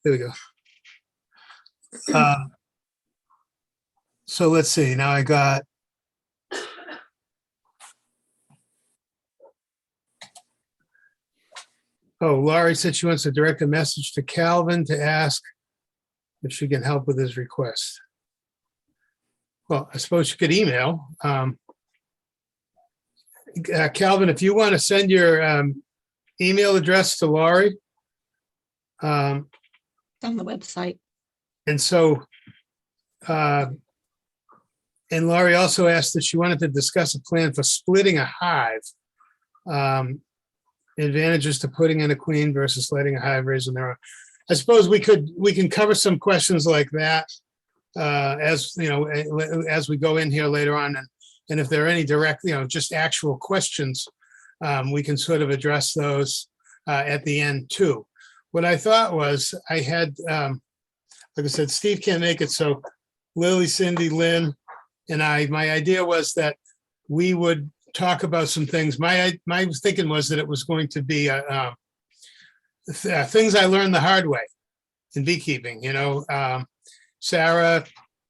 there we go. So let's see, now I got, oh, Laurie said she wants to direct a message to Calvin to ask if she can help with his request. Well, I suppose you could email. Calvin, if you want to send your email address to Laurie. On the website. And so, and Laurie also asked that she wanted to discuss a plan for splitting a hive. Advantages to putting in a queen versus letting a hive raise on their own. I suppose we can cover some questions like that as you know, as we go in here later on, and if there are any direct, you know, just actual questions, we can sort of address those at the end too. What I thought was I had, like I said, Steve can't make it, so Lily, Cindy, Lynn, and my idea was that we would talk about some things. My thinking was that it was going to be things I learned the hard way in beekeeping. You know, Sarah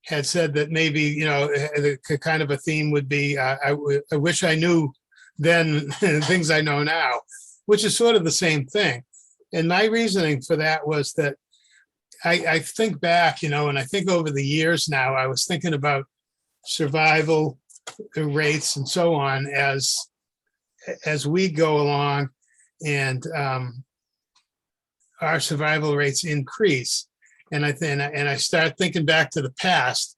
had said that maybe, you know, the kind of a theme would be, I wish I knew then things I know now, which is sort of the same thing. And my reasoning for that was that I think back, you know, and I think over the years now, I was thinking about survival rates and so on as we go along, and our survival rates increase. And I start thinking back to the past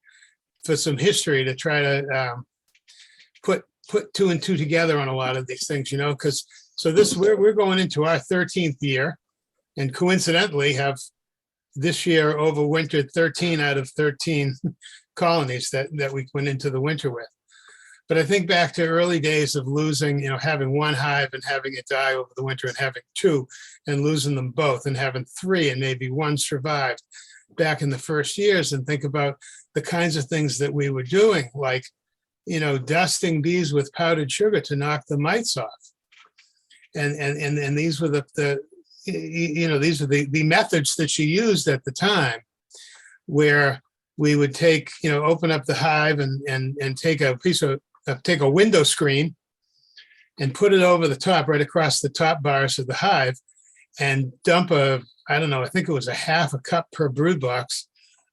for some history to try to put two and two together on a lot of these things, you know, because we're going into our 13th year, and coincidentally have this year overwintered 13 out of 13 colonies that we went into the winter with. But I think back to early days of losing, you know, having one hive and having it die over the winter, and having two and losing them both, and having three and maybe one survived back in the first years, and think about the kinds of things that we were doing, like, you know, dusting bees with powdered sugar to knock the mites off. And these were these are the methods that she used at the time, where we would take, you know, open up the hive and take a window screen and put it over the top, right across the top bars of the hive, and dump I don't know, I think it was a half a cup per brood box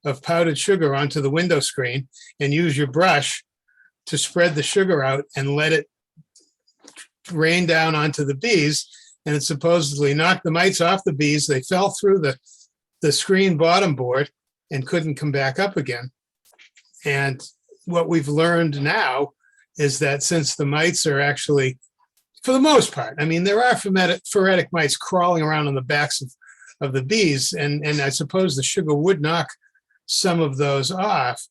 of powdered sugar onto the window screen, and use your brush to spread the sugar out and let it rain down onto the bees. And it supposedly knocked the mites off the bees. They fell through the screen bottom board and couldn't come back up again. And what we've learned now is that since the mites are actually, for the most part, I mean, there are phoretic mites crawling around on the backs of the bees, and I suppose the sugar would knock some of those off,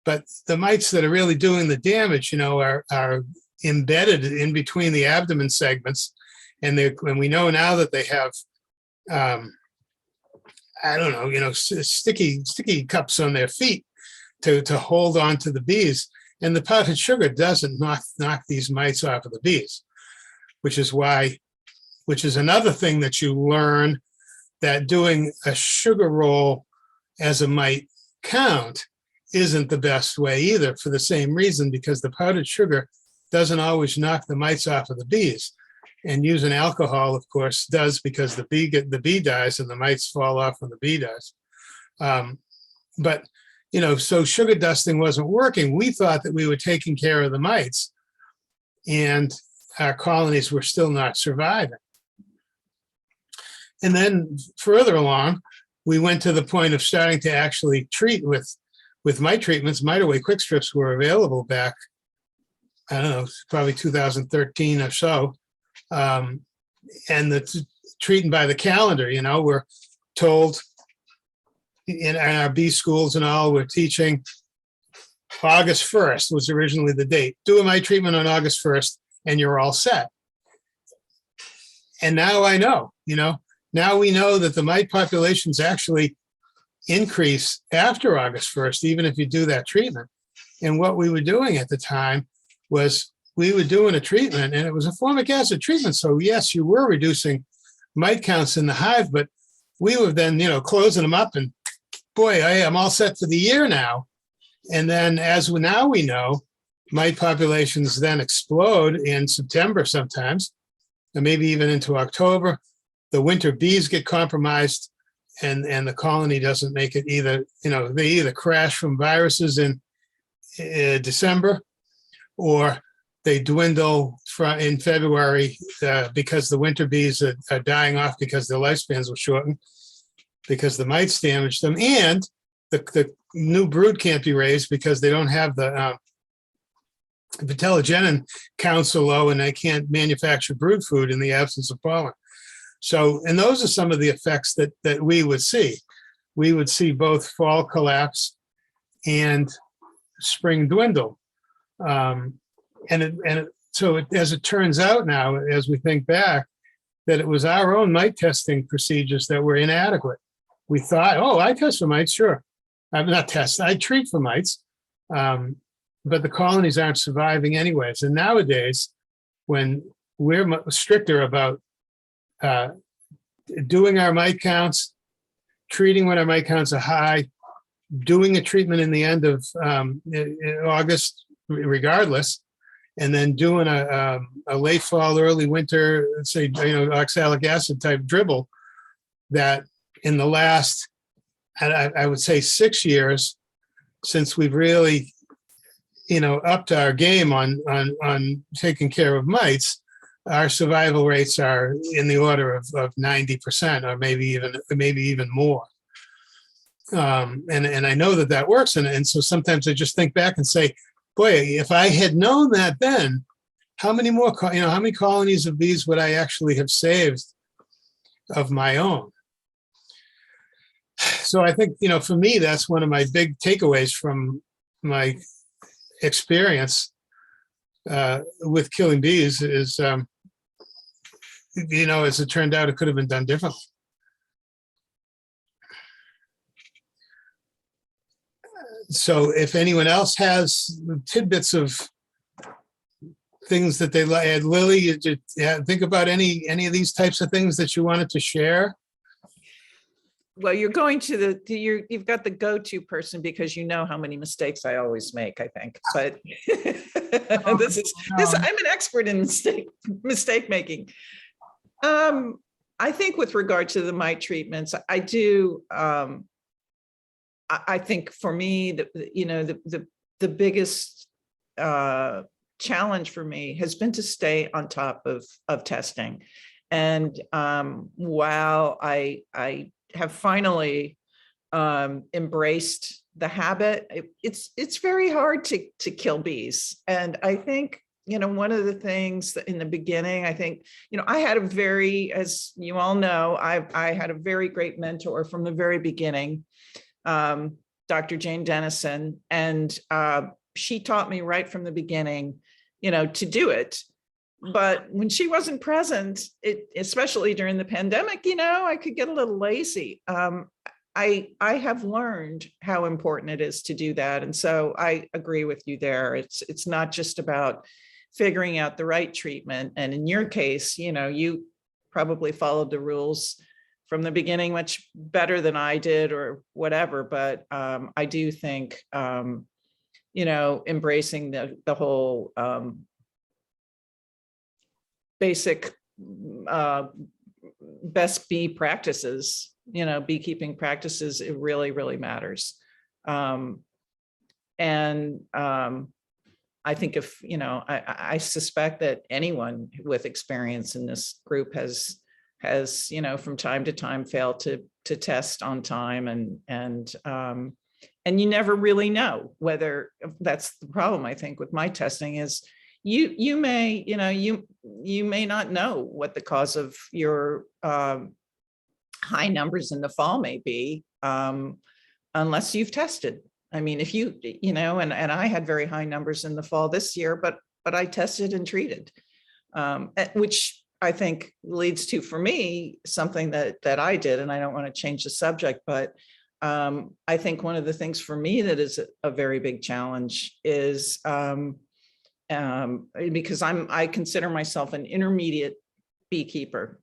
but the mites that are really doing the damage, you know, are embedded in between the abdomen segments, and we know now that they have, I don't know, you know, sticky cups on their feet to hold on to the bees. And the powdered sugar doesn't knock these mites off of the bees, which is another thing that you learn, that doing a sugar roll as a mite count isn't the best way either, for the same reason, because the powdered sugar doesn't always knock the mites off of the bees. And using alcohol, of course, does, because the bee dies and the mites fall off when the bee dies. But you know, so sugar dusting wasn't working. We thought that we were taking care of the mites, and our colonies were still not surviving. And then further along, we went to the point of starting to actually treat with mite treatments. Mite-away quick strips were available back, I don't know, probably 2013 or so. And the treating by the calendar, you know, we're told in our bee schools and all, we're teaching August 1st was originally the date. Do a mite treatment on August 1st and you're all set. And now I know, you know, now we know that the mite populations actually increase after August 1st, even if you do that treatment. And what we were doing at the time was we were doing a treatment, and it was a formic acid treatment. So yes, you were reducing mite counts in the hive, but we were then, closing them up, and boy, I'm all set for the year now. And then now we know, mite populations then explode in September sometimes, and maybe even into October. The winter bees get compromised, and the colony doesn't make it either. They either crash from viruses in December, or they dwindle in February because the winter bees are dying off because their lifespans will shorten because the mites damage them, and the new brood can't be raised because they don't have the vitellogenin counts so low, and they can't manufacture brood food in the absence of pollen. So, and those are some of the effects that we would see. We would see both fall collapse and spring dwindle. So as it turns out now, as we think back, that it was our own mite testing procedures that were inadequate. We thought, oh, I test for mites, sure. I'm not test, I treat for mites. But the colonies aren't surviving anyways. And nowadays, when we're stricter about doing our mite counts, treating when our mite counts are high, doing a treatment in the end of August, regardless, and then doing a late fall, early winter, let's say, oxalic acid type dribble, that in the last, I would say 6 years, since we've really, upped our game on taking care of mites, our survival rates are in the order of 90%, or maybe even more. And I know that works. And so sometimes I just think back and say, boy, if I had known that then, how many more, how many colonies of bees would I actually have saved of my own? So I think, for me, that's one of my big takeaways from my experience with killing bees is, as it turned out, it could have been done differently. So if anyone else has tidbits of things that they like, Lily, you think about any of these types of things that you wanted to share? Well, you're going to you've got the go-to person, because you know how many mistakes I always make, I think. But I'm an expert in mistake making. I think with regard to the mite treatments, I do. I think for me, the biggest challenge for me has been to stay on top of testing. And while I have finally embraced the habit, it's very hard to kill bees. And I think, one of the things that in the beginning, I think, I had as you all know, I had a very great mentor from the very beginning, Dr. Jane Dennison, and she taught me right from the beginning, to do it. But when she wasn't present, especially during the pandemic, I could get a little lazy. I have learned how important it is to do that. And so I agree with you there. It's not just about figuring out the right treatment. And in your case, you probably followed the rules from the beginning much better than I did or whatever. But I do think, embracing the whole basic best bee practices, beekeeping practices, it really, really matters. I think if, I suspect that anyone with experience in this group has, from time to time failed to test on time, and you never really know whether that's the problem. I think with my testing is you may, you may not know what the cause of your high numbers in the fall may be, unless you've tested. I mean, if and I had very high numbers in the fall this year, but I tested and treated, which I think leads to, for me, something that I did, and I don't want to change the subject, but I think one of the things for me that is a very big challenge is because I consider myself an intermediate beekeeper,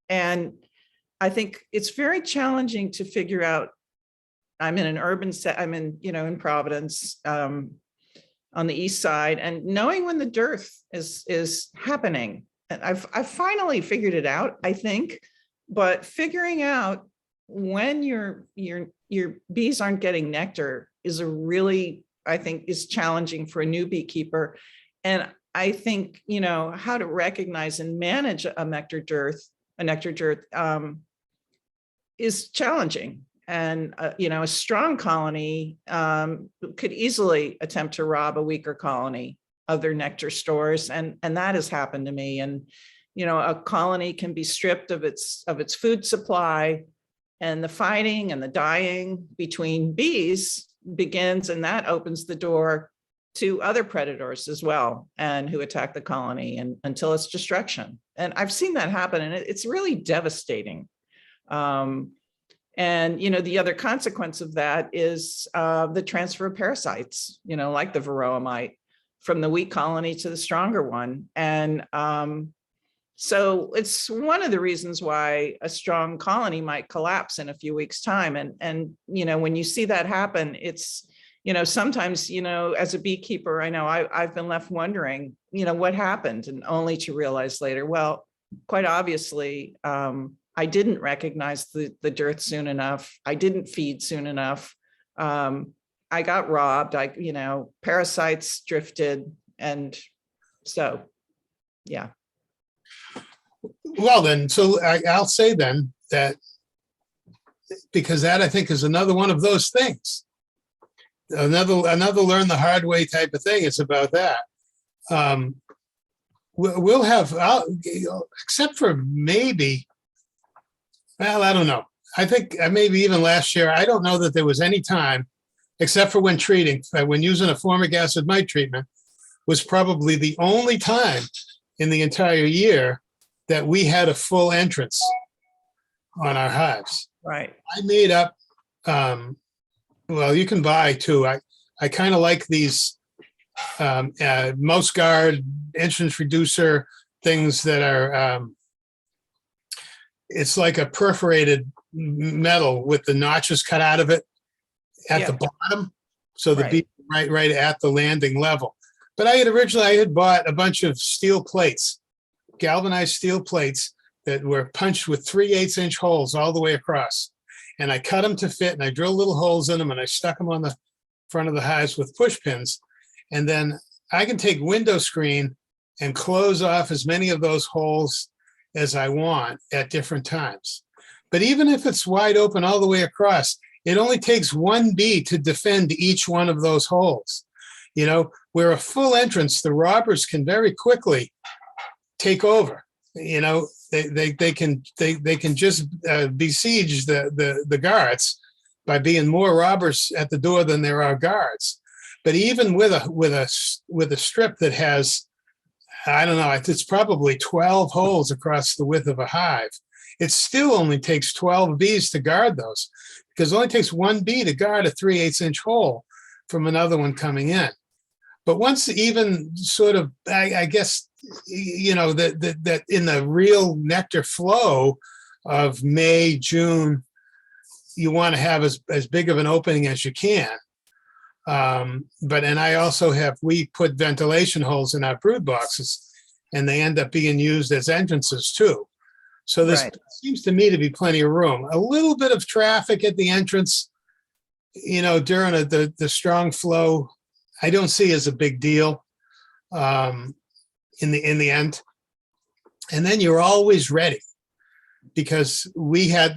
and I think it's very challenging to figure out. I'm in an urban set, I'm in, in Providence, on the east side, and knowing when the dearth is happening. And I've finally figured it out, I think, but figuring out when your bees aren't getting nectar is a really, I think, is challenging for a new beekeeper. And I think, how to recognize and manage a nectar dearth is challenging. And, a strong colony could easily attempt to rob a weaker colony of their nectar stores. And that has happened to me. And, a colony can be stripped of its food supply, and the fighting and the dying between bees begins, and that opens the door to other predators as well, and who attack the colony and until it's destruction. And I've seen that happen, and it's really devastating. And, the other consequence of that is the transfer of parasites, like the varroa mite, from the weak colony to the stronger one. And so it's one of the reasons why a strong colony might collapse in a few weeks' time. And when you see that happen, it's, sometimes, as a beekeeper, I know I've been left wondering, what happened, and only to realize later, well, quite obviously, I didn't recognize the dearth soon enough. I didn't feed soon enough. I got robbed. Parasites drifted. And so, yeah. Well, then, so I'll say then that, because that I think is another one of those things. Another learn the hard way type of thing. It's about that. We'll have, except for maybe, well, I don't know. I think maybe even last year, I don't know that there was any time, except for when treating, when using a formic acid mite treatment, was probably the only time in the entire year that we had a full entrance on our hives. Right. I made up, well, you can buy too. I kind of like these mouse guard entrance reducer things that are, it's like a perforated metal with the notches cut out of it at the bottom. So the bee right at the landing level. But I had bought a bunch of steel plates, galvanized steel plates that were punched with 3/8 inch holes all the way across. And I cut them to fit, and I drilled little holes in them, and I stuck them on the front of the hives with push pins. And then I can take window screen and close off as many of those holes as I want at different times. But even if it's wide open all the way across, it only takes one bee to defend each one of those holes. Where a full entrance, the robbers can very quickly take over. They can just besiege the guards by being more robbers at the door than there are guards. But even with a strip that has, I don't know, it's probably 12 holes across the width of a hive, it still only takes 12 bees to guard those, because it only takes one bee to guard a 3/8 inch hole from another one coming in. But once even sort of, I guess, that in the real nectar flow of May, June, you want to have as big of an opening as you can. And I also we put ventilation holes in our brood boxes, and they end up being used as entrances too. So there seems to me to be plenty of room. A little bit of traffic at the entrance, during the strong flow, I don't see as a big deal in the end. And then you're always ready, because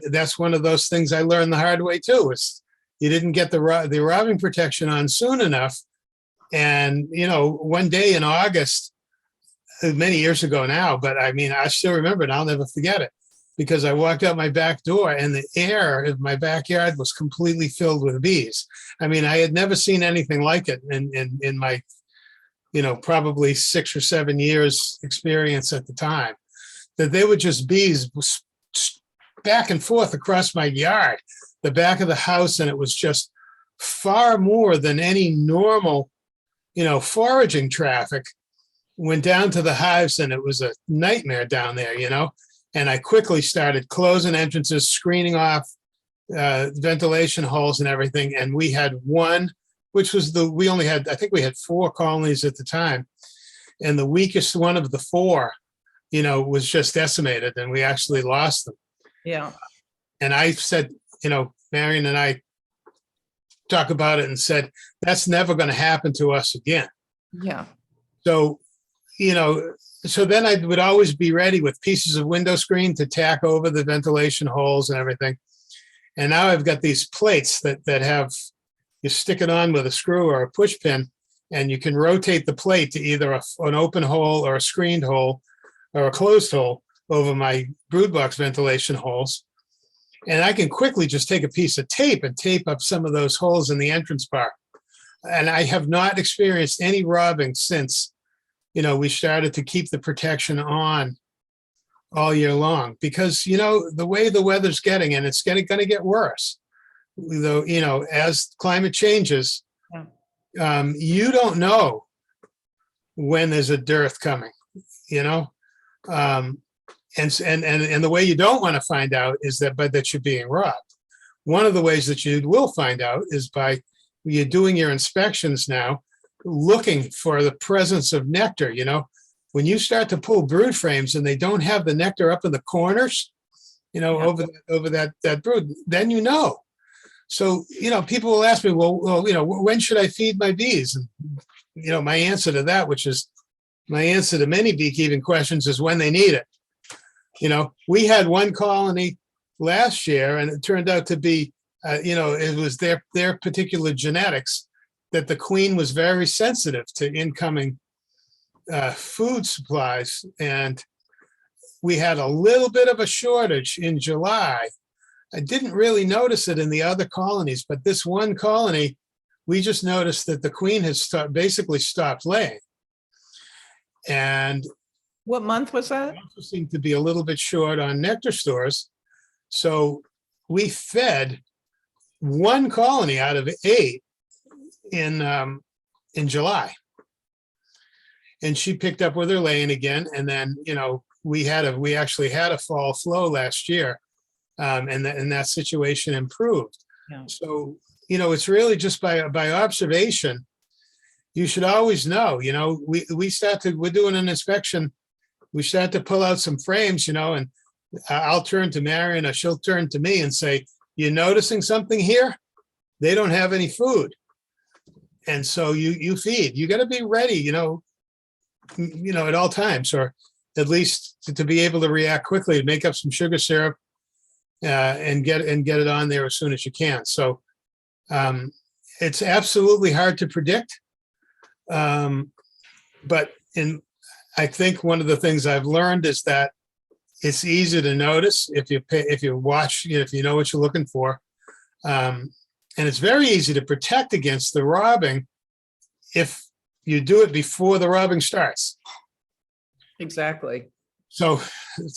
that's one of those things I learned the hard way too, is you didn't get the robbing protection on soon enough. And, one day in August, many years ago now, but I mean, I still remember it. I'll never forget it, because I walked out my back door and the air of my backyard was completely filled with bees. I mean, I had never seen anything like it in my, probably 6 or 7 years experience at the time, that they were just bees back and forth across my yard, the back of the house. And it was just far more than any normal, foraging traffic went down to the hives, and it was a nightmare down there, And I quickly started closing entrances, screening off ventilation holes and everything. And we had one, which was we only had, I think we had 4 colonies at the time. And the weakest one of the 4, was just decimated, and we actually lost them. Yeah. And I said, Marion and I talk about it and said, that's never going to happen to us again. Yeah. So, so then I would always be ready with pieces of window screen to tack over the ventilation holes and everything. And now I've got these plates that have, you stick it on with a screw or a push pin, and you can rotate the plate to either an open hole or a screened hole or a closed hole over my brood box ventilation holes. And I can quickly just take a piece of tape and tape up some of those holes in the entrance bar. And I have not experienced any robbing since, we started to keep the protection on all year long, because, the way the weather's getting, and it's going to get worse, though, as climate changes, you don't know when there's a dearth coming, and the way you don't want to find out is that you're being robbed. One of the ways that you will find out is by you're doing your inspections now, looking for the presence of nectar. When you start to pull brood frames and they don't have the nectar up in the corners, over that brood, then So, people will ask me, well, when should I feed my bees? And, my answer to that, which is my answer to many beekeeping questions, is when they need it. We had one colony last year, and it turned out to be, it was their particular genetics, that the queen was very sensitive to incoming food supplies. And we had a little bit of a shortage in July. I didn't really notice it in the other colonies, but this one colony, we just noticed that the queen has basically stopped laying. And what month was that? We also seemed to be a little bit short on nectar stores. So we fed one colony out of 8 in July. And she picked up with her laying again. And then, we actually had a fall flow last year. And that situation improved. Yeah. So, it's really just by observation. You should always know, we're doing an inspection. We start to pull out some frames, and I'll turn to Marion, or she'll turn to me and say, you're noticing something here? They don't have any food. And so you feed. You got to be ready, at all times, or at least to be able to react quickly, to make up some sugar syrup and get it on there as soon as you can. So it's absolutely hard to predict. But I think one of the things I've learned is that it's easy to notice if you watch, if you know what you're looking for. And it's very easy to protect against the robbing if you do it before the robbing starts. Exactly. So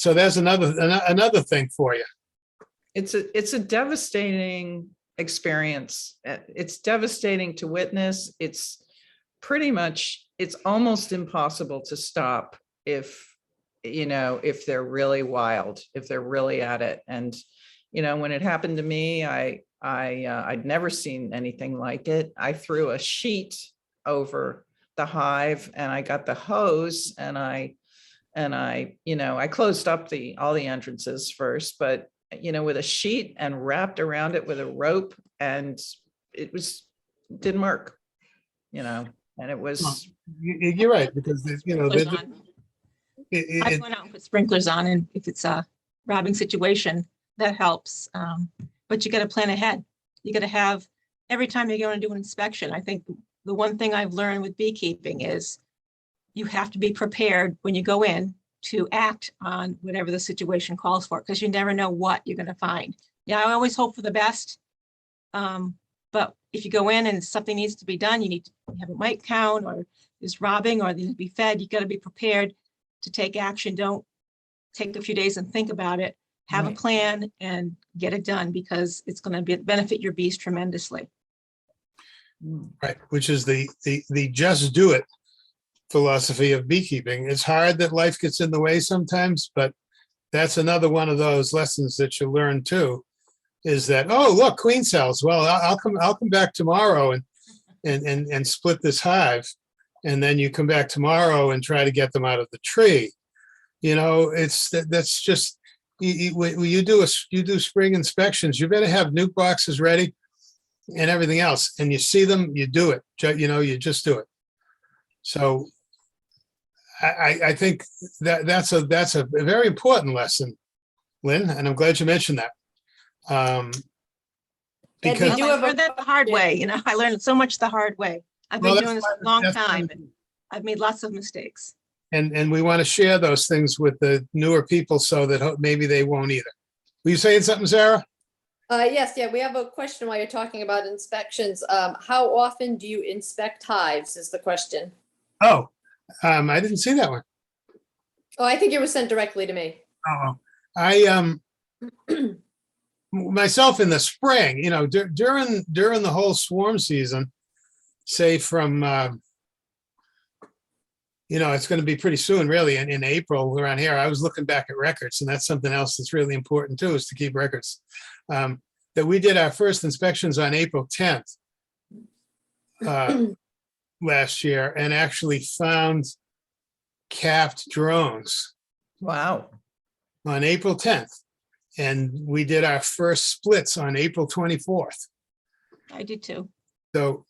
there's another thing for you. It's a devastating experience. It's devastating to witness. It's almost impossible to stop if they're really wild, if they're really at it. And, when it happened to me, I'd never seen anything like it. I threw a sheet over the hive, and I got the hose, and I closed up all the entrances first, but with a sheet and wrapped around it with a rope, and it didn't work, and it was. You're right, because I went out and put sprinklers on, and if it's a robbing situation, that helps. But you got to plan ahead. You got to have, every time you're going to do an inspection, I think the one thing I've learned with beekeeping is you have to be prepared when you go in to act on whatever the situation calls for, because you never know what you're going to find. Yeah, I always hope for the best. But if you go in and something needs to be done, you need to have a mite count, or there's robbing, or they need to be fed. You got to be prepared to take action. Don't take a few days and think about it. Have a plan and get it done, because it's going to benefit your bees tremendously. Right, which is the just do it philosophy of beekeeping. It's hard that life gets in the way sometimes, but that's another one of those lessons that you learn too, is that, oh, look, queen cells. Well, I'll come back tomorrow and split this hive. And then you come back tomorrow and try to get them out of the tree. You know, that's just, when you do spring inspections, you better have nuke boxes ready and everything else. And you see them, you do it, you know, you just do it. So I think that's a very important lesson, Lynn, and I'm glad you mentioned that. Because I learned that the hard way, you know, I learned so much the hard way. I've been doing this a long time, and I've made lots of mistakes. And we want to share those things with the newer people so that maybe they won't either. Were you saying something, Sarah? Yes, yeah, we have a question while you're talking about inspections. How often do you inspect hives is the question. Oh, I didn't see that one. Oh, I think it was sent directly to me. Oh, I myself in the spring, you know, during the whole swarm season, say from you know, it's going to be pretty soon, really, in April around here. I was looking back at records, and that's something else that's really important too, is to keep records. That we did our first inspections on April 10th last year, and actually found capped drones Wow. on April 10th. And we did our first splits on April 24th. I did too. So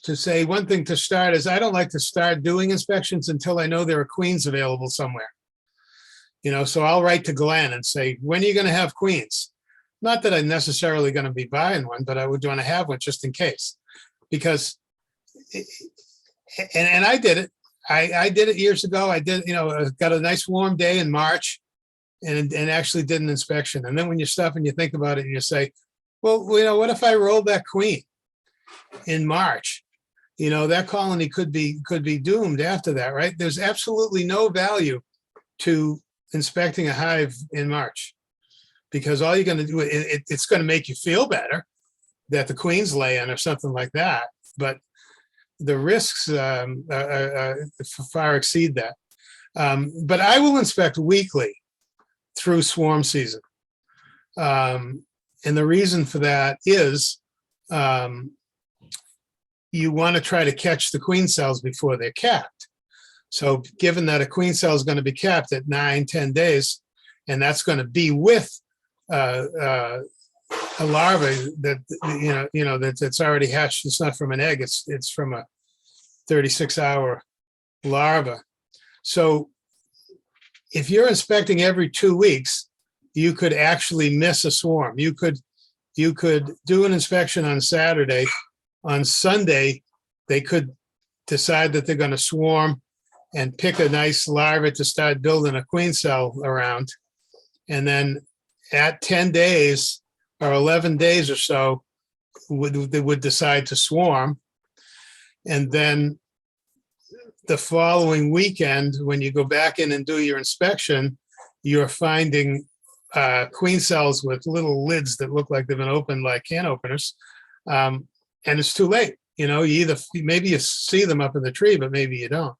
to say one thing to start is, I don't like to start doing inspections until I know there are queens available somewhere. You know, so I'll write to Glenn and say, when are you going to have queens? Not that I'm necessarily going to be buying one, but I would want to have one just in case. Because, and I did it. I did it years ago. I did, you know, got a nice warm day in March and actually did an inspection. And then when you stop and you think about it and you say, well, you know, what if I rolled that queen in March? You know, that colony could be doomed after that, right? There's absolutely no value to inspecting a hive in March, because all you're going to do, it's going to make you feel better that the queen's laying or something like that, but the risks far exceed that. But I will inspect weekly through swarm season. And the reason for that is you want to try to catch the queen cells before they're capped. So given that a queen cell is going to be capped at 9-10 days, and that's going to be with a larva that, you know, that's already hatched. It's not from an egg, it's from a 36-hour larva. So if you're inspecting every 2 weeks, you could actually miss a swarm. You could do an inspection on Saturday. On Sunday, they could decide that they're going to swarm and pick a nice larva to start building a queen cell around. And then at 10 days or 11 days or so, they would decide to swarm. And then the following weekend, when you go back in and do your inspection, you're finding queen cells with little lids that look like they've been opened like can openers. And it's too late. You know, maybe you see them up in the tree, but maybe you don't.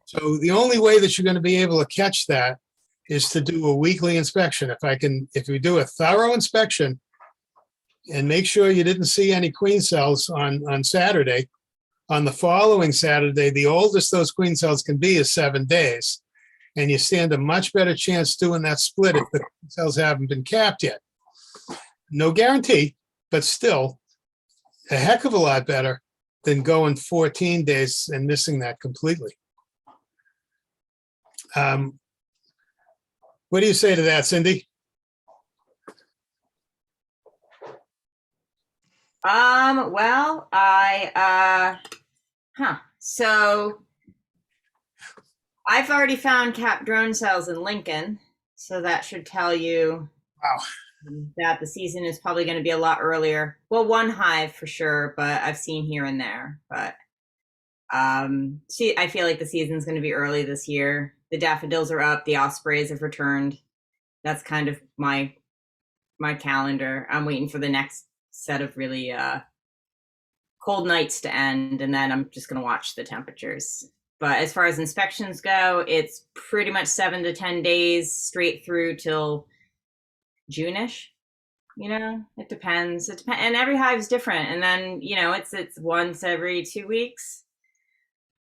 So the only way that you're going to be able to catch that is to do a weekly inspection. If we do a thorough inspection and make sure you didn't see any queen cells on Saturday, on the following Saturday, the oldest those queen cells can be is 7 days. And you stand a much better chance doing that split if the queen cells haven't been capped yet. No guarantee, but still a heck of a lot better than going 14 days and missing that completely. What do you say to that, Cindy? Well, so I've already found capped drone cells in Lincoln, so that should tell you Wow. that the season is probably going to be a lot earlier. Well, one hive for sure, but I've seen here and there. But I feel like the season's going to be early this year. The daffodils are up. The ospreys have returned. That's kind of my calendar. I'm waiting for the next set of really cold nights to end, and then I'm just going to watch the temperatures. But as far as inspections go, it's pretty much 7 to 10 days straight through till June-ish. It depends. And every hive's different. And then, it's once every 2 weeks.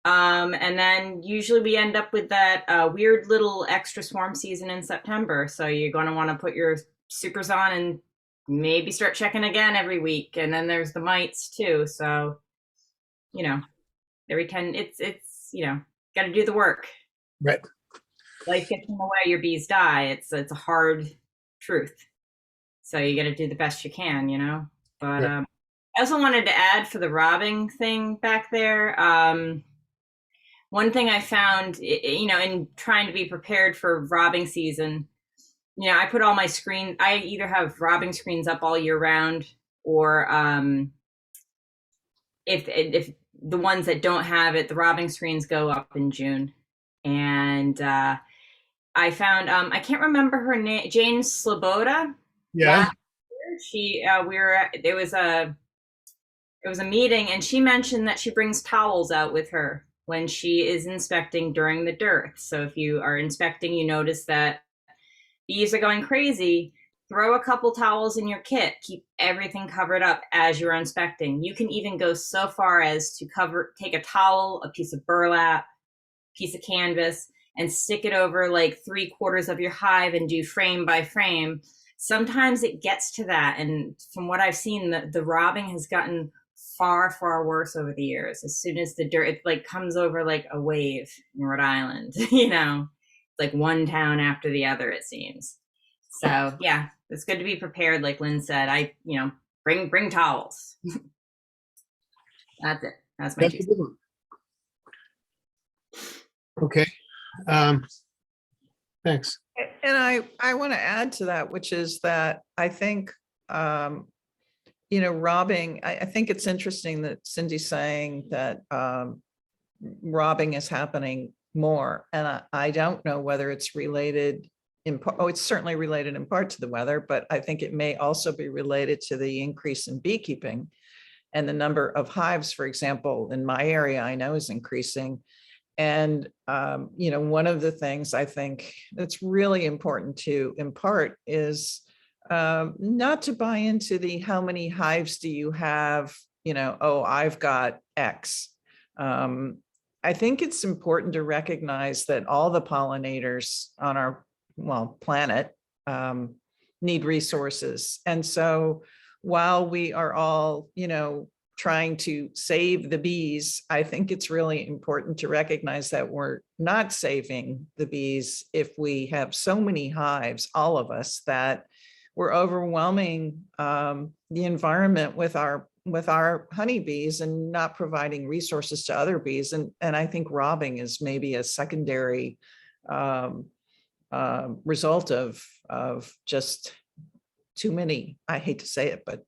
And then usually we end up with that weird little extra swarm season in September. So you're going to want to put your supers on and maybe start checking again every week. And then there's the mites too. So, every 10, it's got to do the work. Right. Life gets in the way, your bees die. It's a hard truth. So you got to do the best you can, But Right. I also wanted to add for the robbing thing back there. One thing I found, in trying to be prepared for robbing season, I put all my screen. I either have robbing screens up all year round, or if the ones that don't have it, the robbing screens go up in June. And I found I can't remember her name, Jane Sloboda. Yeah. She it was a meeting, and she mentioned that she brings towels out with her when she is inspecting during the dearth. So if you are inspecting, you notice that bees are going crazy, throw a couple towels in your kit, keep everything covered up as you're inspecting. You can even go so far as to take a towel, a piece of burlap, piece of canvas, and stick it over like 3/4 of your hive and do frame by frame. Sometimes it gets to that. And from what I've seen, the robbing has gotten far, far worse over the years. As soon as the dirt, it like comes over like a wave in Rhode Island, like one town after the other, it seems. So yeah, it's good to be prepared. Like Lynn said, bring towels. That's it. That's my That's a two. good one. Okay. Thanks. And I want to add to that, which is that I think, robbing, I think it's interesting that Cindy's saying that robbing is happening more. And I don't know whether it's related in part, it's certainly related in part to the weather, but I think it may also be related to the increase in beekeeping and the number of hives, for example, in my area, I know is increasing. And, one of the things I think that's really important to impart is not to buy into the how many hives do you have, oh, I've got X. I think it's important to recognize that all the pollinators on our, planet need resources. And so while we are all, trying to save the bees, I think it's really important to recognize that we're not saving the bees if we have so many hives, all of us, that we're overwhelming the environment with our honeybees and not providing resources to other bees. And I think robbing is maybe a secondary result of just too many, I hate to say it, but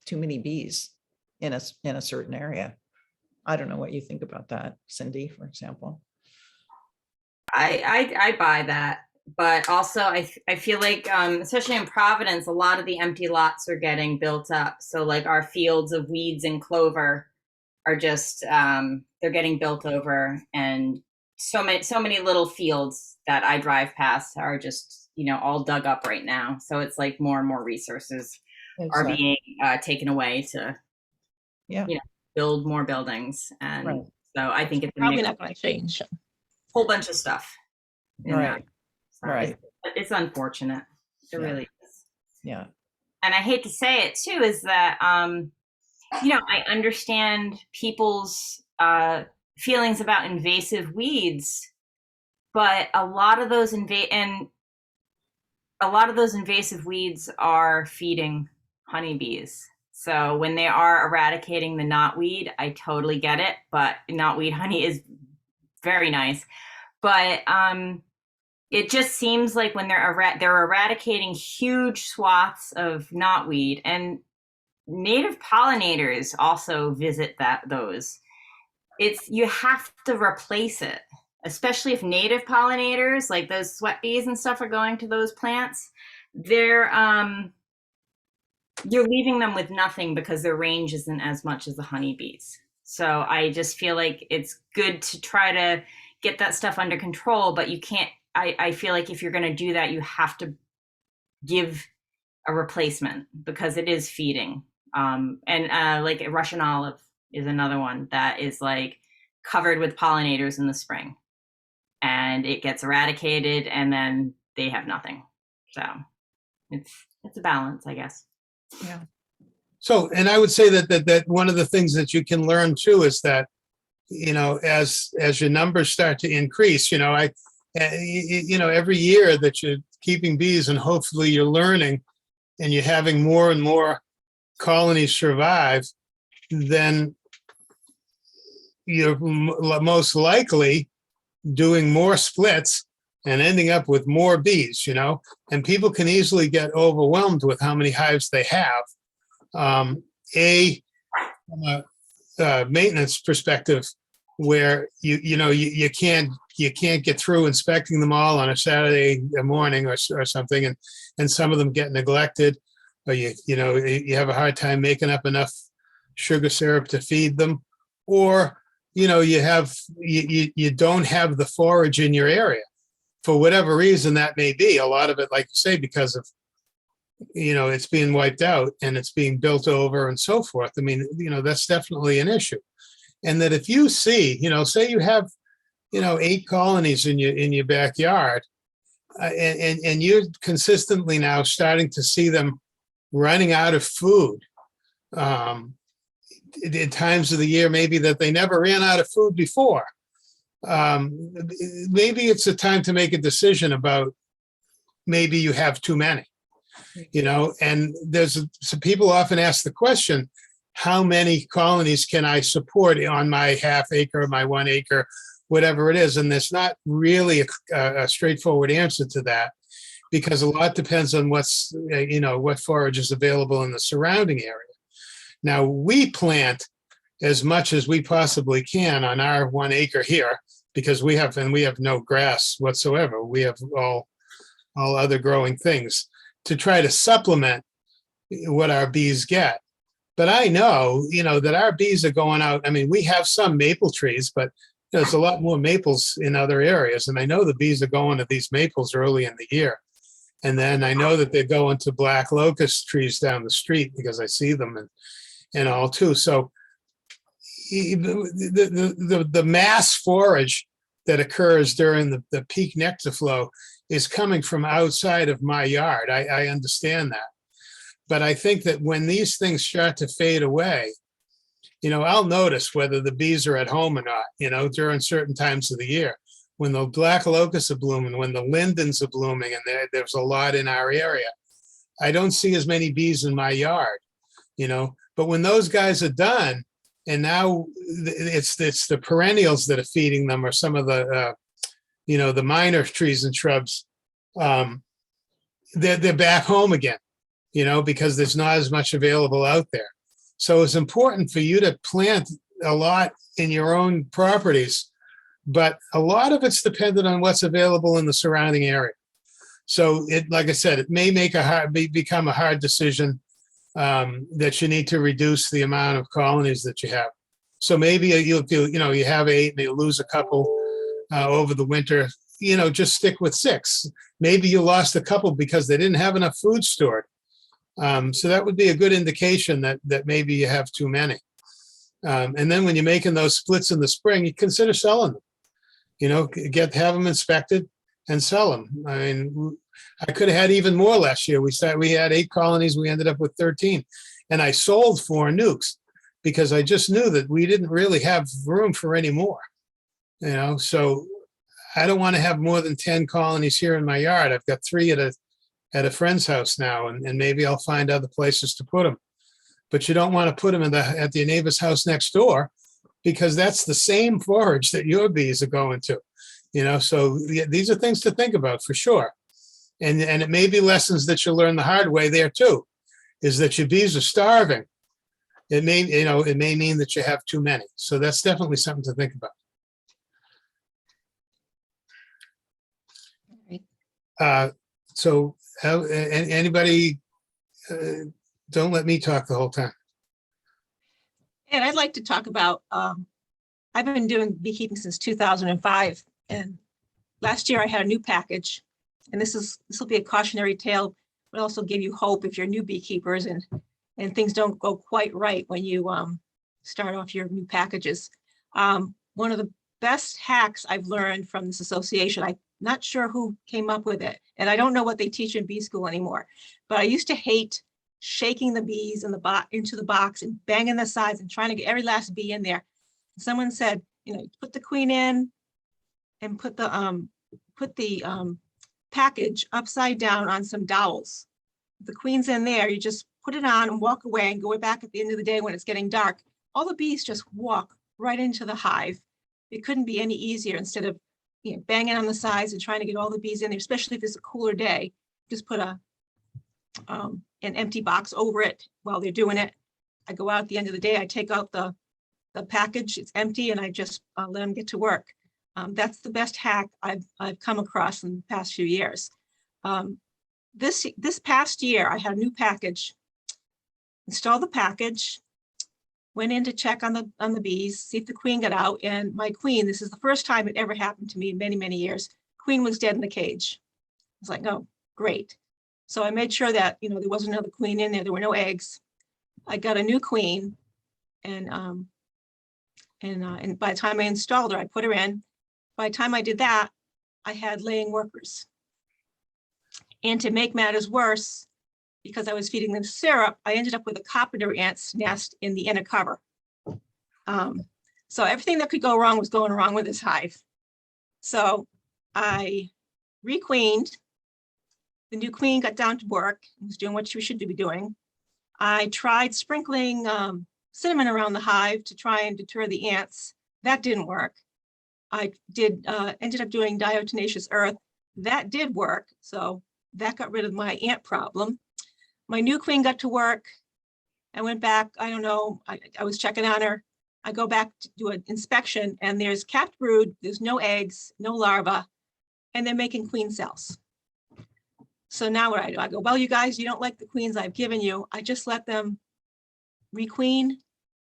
too many bees in a certain area. I don't know what you think about that, Cindy, for example. I buy that, but also I feel like especially in Providence, a lot of the empty lots are getting built up. So like our fields of weeds and clover are just they're getting built over, and so many little fields that I drive past are just all dug up right now. So it's like more and more resources are being taken away to build more buildings. And Right. so I think it's Probably not going to change. whole bunch of stuff. Right. So Right. It's unfortunate. It really is. Yeah. And I hate to say it too, is that, I understand people's feelings about invasive weeds, but a lot of those invasive weeds are feeding honeybees. So when they are eradicating the knotweed, I totally get it, but knotweed honey is very nice. But it just seems like when they're eradicating huge swaths of knotweed, and native pollinators also visit those. You have to replace it, especially if native pollinators like those sweat bees and stuff are going to those plants. You're leaving them with nothing because their range isn't as much as the honeybees. So I just feel like it's good to try to get that stuff under control, but you can't, I feel like if you're going to do that, you have to give a replacement because it is feeding. And like a Russian olive is another one that is like covered with pollinators in the spring, and it gets eradicated and then they have nothing. So it's a balance, I guess. Yeah. So, and I would say that one of the things that you can learn too is that, you know, as your numbers start to increase, you know, every year that you're keeping bees and hopefully you're learning and you're having more and more colonies survive, then you're most likely doing more splits and ending up with more bees, you know, and people can easily get overwhelmed with how many hives they have. From a maintenance perspective, where you can't get through inspecting them all on a Saturday morning or something, and some of them get neglected, or you have a hard time making up enough sugar syrup to feed them, or you don't have the forage in your area for whatever reason that may be. A lot of it, like you say, because of it's being wiped out and it's being built over and so forth. I mean, that's definitely an issue. And that if you see, say you have, 8 colonies in your backyard, and you're consistently now starting to see them running out of food, in times of the year, maybe that they never ran out of food before. Maybe it's a time to make a decision about maybe you have too many. And some people often ask the question, how many colonies can I support on my half acre, my 1 acre, whatever it is? And there's not really a straightforward answer to that, because a lot depends on what forage is available in the surrounding area. Now, we plant as much as we possibly can on our 1 acre here, because we have no grass whatsoever. We have all other growing things to try to supplement what our bees get. But I know, that our bees are going out. I mean, we have some maple trees, but there's a lot more maples in other areas. And I know the bees are going to these maples early in the year. And then I know that they're going to black locust trees down the street because I see them and all too. So the mass forage that occurs during the peak nectar flow is coming from outside of my yard. I understand that. But I think that when these things start to fade away, I'll notice whether the bees are at home or not, during certain times of the year. When the black locusts are blooming, when the lindens are blooming, and there's a lot in our area, I don't see as many bees in my yard, But when those guys are done, and now it's the perennials that are feeding them, or some of the the minor trees and shrubs, they're back home again, because there's not as much available out there. So it's important for you to plant a lot in your own properties, but a lot of it's dependent on what's available in the surrounding area. So like I said, it may become a hard decision, that you need to reduce the amount of colonies that you have. So maybe you have 8 and you lose a couple over the winter, just stick with 6. Maybe you lost a couple because they didn't have enough food stored. So that would be a good indication that maybe you have too many. And then when you're making those splits in the spring, you consider selling them, have them inspected and sell them. I mean, I could have had even more last year. We had 8 colonies. We ended up with 13, and I sold 4 nukes because I just knew that we didn't really have room for any more, so I don't want to have more than 10 colonies here in my yard. I've got 3 at a friend's house now, and maybe I'll find other places to put them. But you don't want to put them at the neighbor's house next door, because that's the same forage that your bees are going to, so these are things to think about for sure. And it may be lessons that you'll learn the hard way there too, is that your bees are starving. It may mean that you have too many. So that's definitely something to think about. So anybody, don't let me talk the whole time. And I'd like to talk about, I've been doing beekeeping since 2005. And last year I had a new package. And this will be a cautionary tale, but also give you hope if you're new beekeepers and things don't go quite right when you start off your new packages. One of the best hacks I've learned from this association, I'm not sure who came up with it, and I don't know what they teach in bee school anymore, but I used to hate shaking the bees in the box into the box and banging the sides and trying to get every last bee in there. Someone said, you know, put the queen in and put the package upside down on some dowels. If the queen's in there, you just put it on and walk away and go back at the end of the day when it's getting dark. All the bees just walk right into the hive. It couldn't be any easier. Instead of, you know, banging on the sides and trying to get all the bees in there, especially if it's a cooler day, just put an empty box over it while they're doing it. I go out at the end of the day, I take out the package, it's empty, and I just let them get to work. That's the best hack I've come across in the past few years. This past year, I had a new package, installed the package, went in to check on the bees, see if the queen got out, and my queen, this is the first time it ever happened to me in many, many years, queen was dead in the cage. I was like, oh, great. So I made sure that, you know, there wasn't another queen in there, there were no eggs. I got a new queen, and by the time I installed her, I put her in. By the time I did that, I had laying workers. And to make matters worse, because I was feeding them syrup, I ended up with a carpenter ant's nest in the inner cover. So everything that could go wrong was going wrong with this hive. So I requeened. The new queen got down to work, was doing what she should be doing. I tried sprinkling cinnamon around the hive to try and deter the ants. That didn't work. I ended up doing diatomaceous earth. That did work. So that got rid of my ant problem. My new queen got to work. I went back, I don't know, I was checking on her. I go back to do an inspection, and there's capped brood, there's no eggs, no larvae, and they're making queen cells. So now what I do, I go, well, you guys, you don't like the queens I've given you. I just let them requeen,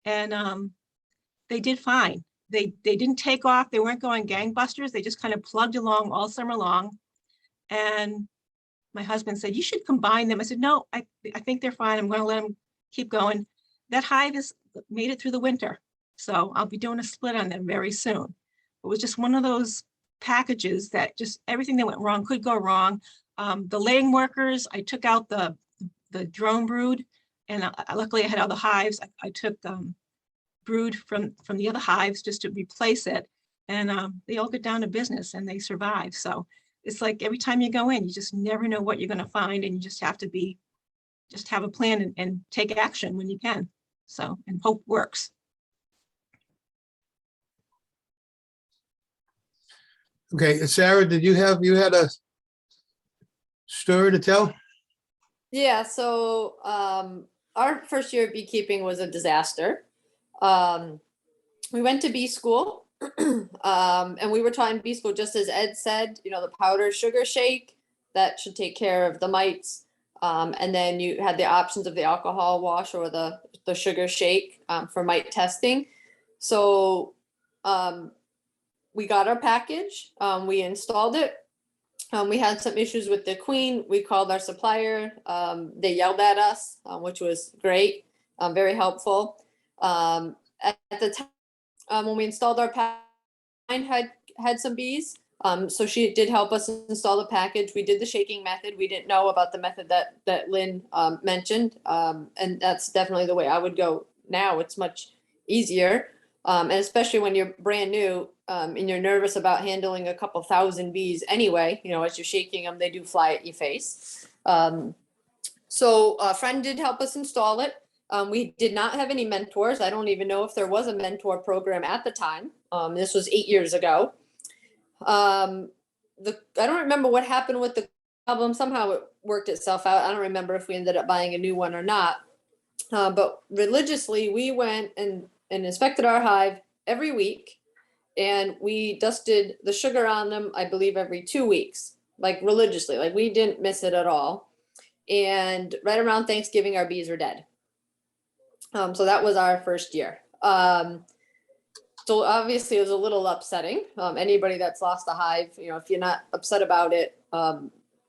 and they did fine. They didn't take off. They weren't going gangbusters. They just kind of plugged along all summer long. And my husband said, you should combine them. I said, no, I think they're fine. I'm going to let them keep going. That hive has made it through the winter. So I'll be doing a split on them very soon. It was just one of those packages that just everything that went wrong could go wrong. The laying workers, I took out the drone brood, and luckily I had other hives. I took brood from the other hives just to replace it, and they all get down to business and they survive. So it's like every time you go in, you just never know what you're going to find, and you just have to have a plan and take action when you can. So, and hope works. Okay, Sarah, you had a story to tell? Yeah, so our first year of beekeeping was a disaster. We went to bee school, and we were taught in bee school, just as Ed said, you know, the powder sugar shake, that should take care of the mites. And then you had the options of the alcohol wash or the sugar shake for mite testing. So we got our package, we installed it. We had some issues with the queen. We called our supplier. They yelled at us, which was great, very helpful. At the time, when we installed our package, had some bees. So she did help us install the package. We did the shaking method. We didn't know about the method that Lynn mentioned. And that's definitely the way I would go now. It's much easier. And especially when you're brand new and you're nervous about handling a couple thousand bees anyway, you know, as you're shaking them, they do fly at your face. So a friend did help us install it. We did not have any mentors. I don't even know if there was a mentor program at the time. This was 8 years ago. I don't remember what happened with the problem. Somehow it worked itself out. I don't remember if we ended up buying a new one or not. But religiously, we went and inspected our hive every week, and we dusted the sugar on them, I believe, every 2 weeks, like religiously, like we didn't miss it at all. And right around Thanksgiving, our bees were dead. So that was our first year. So obviously it was a little upsetting. Anybody that's lost a hive, if you're not upset about it,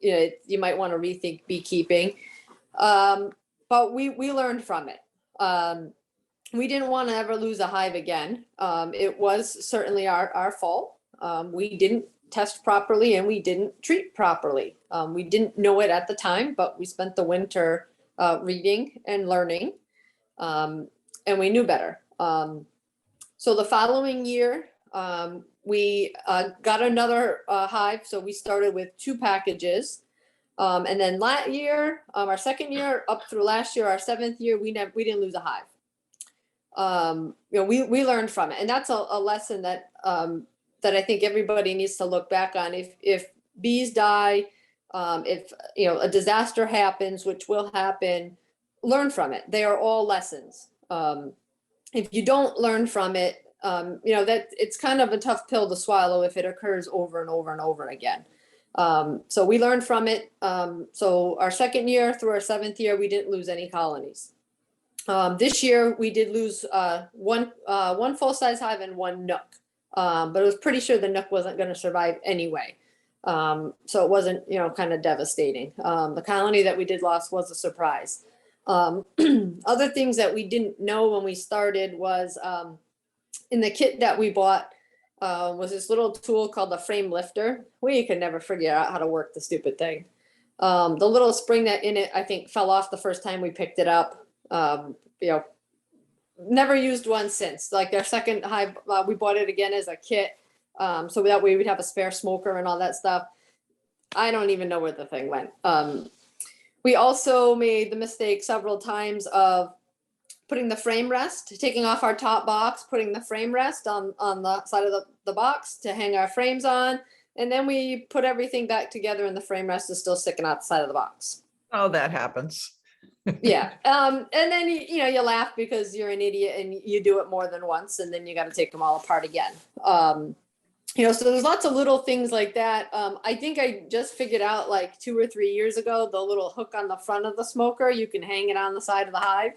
you might want to rethink beekeeping. But we learned from it. We didn't want to ever lose a hive again. It was certainly our fault. We didn't test properly and we didn't treat properly. We didn't know it at the time, but we spent the winter reading and learning, and we knew better. So the following year, we got another hive. So we started with 2 packages. And then last year, our second year up through last year, our 7th year, we didn't lose a hive. We learned from it, and that's a lesson that I think everybody needs to look back on. If bees die, if a disaster happens, which will happen, learn from it. They are all lessons. If you don't learn from it, that it's kind of a tough pill to swallow if it occurs over and over and over again. So we learned from it. So our 2nd year through our 7th year, we didn't lose any colonies. This year we did lose one full-size hive and 1 nook, but I was pretty sure the nook wasn't going to survive anyway. So it wasn't, kind of devastating. The colony that we did lose was a surprise. Other things that we didn't know when we started was in the kit that we bought was this little tool called the frame lifter. We could never figure out how to work the stupid thing. The little spring that in it, I think, fell off the first time we picked it up. Never used one since. Like our second hive, we bought it again as a kit, so that way we'd have a spare smoker and all that stuff. I don't even know where the thing went. We also made the mistake several times of putting the frame rest, taking off our top box, putting the frame rest on the side of the box to hang our frames on. And then we put everything back together and the frame rest is still sticking out the side of the box. Oh, that happens. Yeah. And then, you laugh because you're an idiot and you do it more than once and then you got to take them all apart again. So there's lots of little things like that. I think I just figured out like 2 or 3 years ago, the little hook on the front of the smoker, you can hang it on the side of the hive.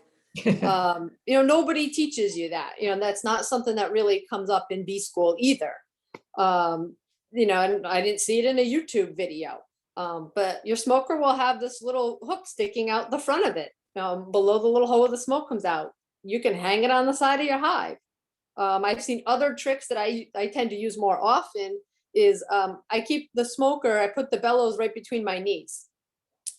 Nobody teaches you that. That's not something that really comes up in bee school either. And I didn't see it in a YouTube video. But your smoker will have this little hook sticking out the front of it, below the little hole the smoke comes out. You can hang it on the side of your hive. I've seen other tricks that I tend to use more often is I keep the smoker, I put the bellows right between my knees.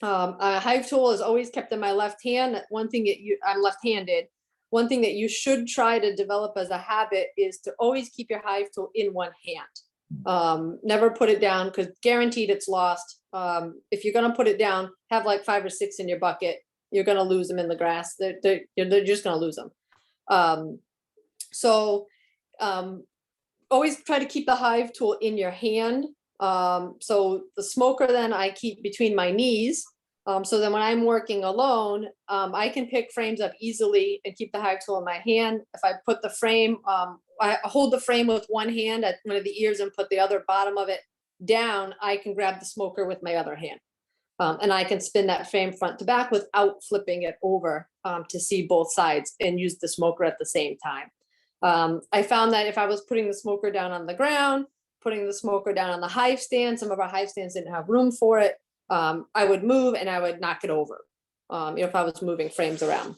A hive tool is always kept in my left hand. One thing I'm left-handed. One thing that you should try to develop as a habit is to always keep your hive tool in one hand. Never put it down because guaranteed it's lost. If you're going to put it down, have like 5 or 6 in your bucket. You're going to lose them in the grass. They're just going to lose them. So always try to keep the hive tool in your hand. So the smoker then I keep between my knees. So then when I'm working alone, I can pick frames up easily and keep the hive tool in my hand. If I put the frame, I hold the frame with one hand at one of the ears and put the other bottom of it down, I can grab the smoker with my other hand. And I can spin that frame front to back without flipping it over to see both sides and use the smoker at the same time. I found that if I was putting the smoker down on the ground, putting the smoker down on the hive stand, some of our hive stands didn't have room for it. I would move and I would knock it over, if I was moving frames around.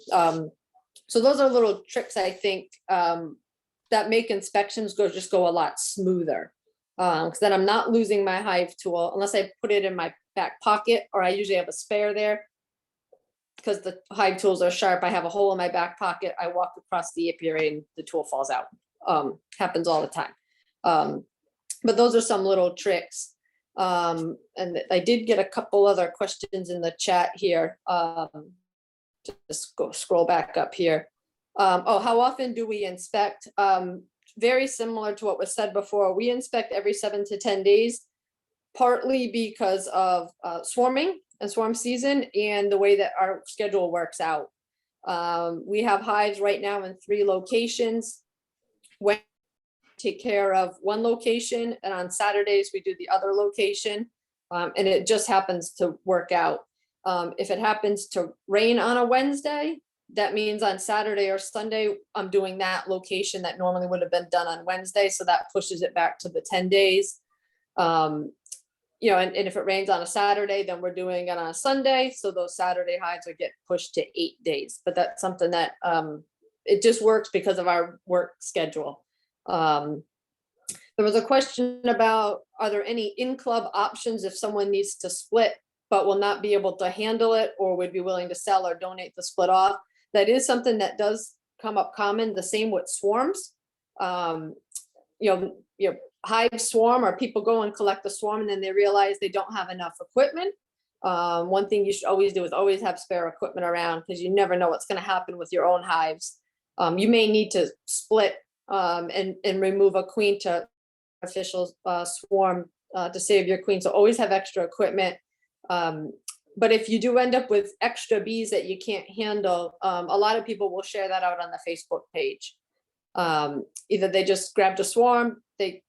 So those are little tricks, I think, that make inspections go a lot smoother. Because then I'm not losing my hive tool unless I put it in my back pocket, or I usually have a spare there. Because the hive tools are sharp, I have a hole in my back pocket. I walk across the apiary and the tool falls out. Happens all the time. But those are some little tricks. And I did get a couple other questions in the chat here. Just scroll back up here. How often do we inspect? Very similar to what was said before. We inspect every 7 to 10 days, partly because of swarming and swarm season and the way that our schedule works out. We have hives right now in 3 locations. When take care of one location, and on Saturdays we do the other location, and it just happens to work out. If it happens to rain on a Wednesday, that means on Saturday or Sunday, I'm doing that location that normally would have been done on Wednesday. So that pushes it back to the 10 days. You know, and if it rains on a Saturday, then we're doing it on a Sunday. So those Saturday hives would get pushed to 8 days. But that's something that it just works because of our work schedule. There was a question about, are there any in-club options if someone needs to split but will not be able to handle it or would be willing to sell or donate the split off? That is something that does come up common. The same with swarms. You know, hive swarm, or people go and collect the swarm and then they realize they don't have enough equipment. One thing you should always do is always have spare equipment around, because you never know what's going to happen with your own hives. You may need to split and remove a queen to artificial swarm to save your queen. So always have extra equipment. But if you do end up with extra bees that you can't handle, a lot of people will share that out on the Facebook page. Either they just grabbed a swarm, they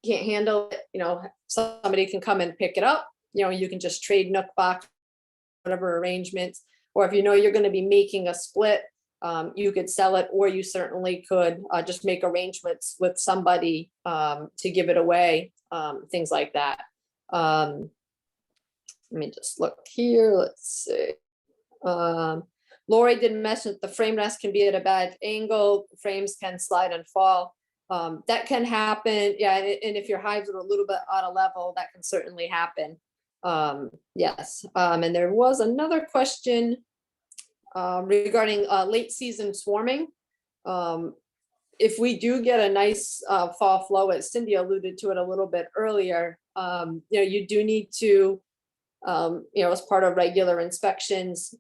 can't handle it, you know, somebody can come and pick it up, you know, you can just trade nook box, whatever arrangements, or if you know you're going to be making a split, you could sell it, or you certainly could just make arrangements with somebody to give it away, things like that. Let me just look here. Let's see. Lori did mention that the frame rest can be at a bad angle. Frames can slide and fall. That can happen. Yeah, and if your hives are a little bit out of level, that can certainly happen. Yes. And there was another question regarding late season swarming. If we do get a nice fall flow, as Cindy alluded to it a little bit earlier, you know, you do need to, you know, as part of regular inspections,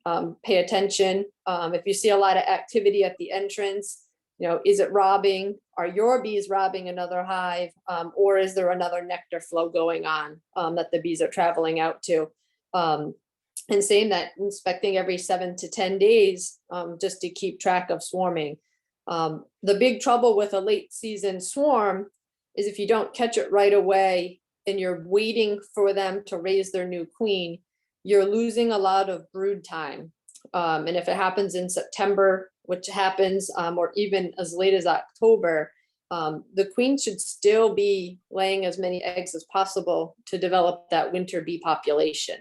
pay attention. If you see a lot of activity at the entrance, you know, is it robbing? Are your bees robbing another hive? Or is there another nectar flow going on that the bees are traveling out to? And saying that, inspecting every 7 to 10 days, just to keep track of swarming. The big trouble with a late season swarm is if you don't catch it right away and you're waiting for them to raise their new queen, you're losing a lot of brood time. And if it happens in September, which happens, or even as late as October, the queen should still be laying as many eggs as possible to develop that winter bee population.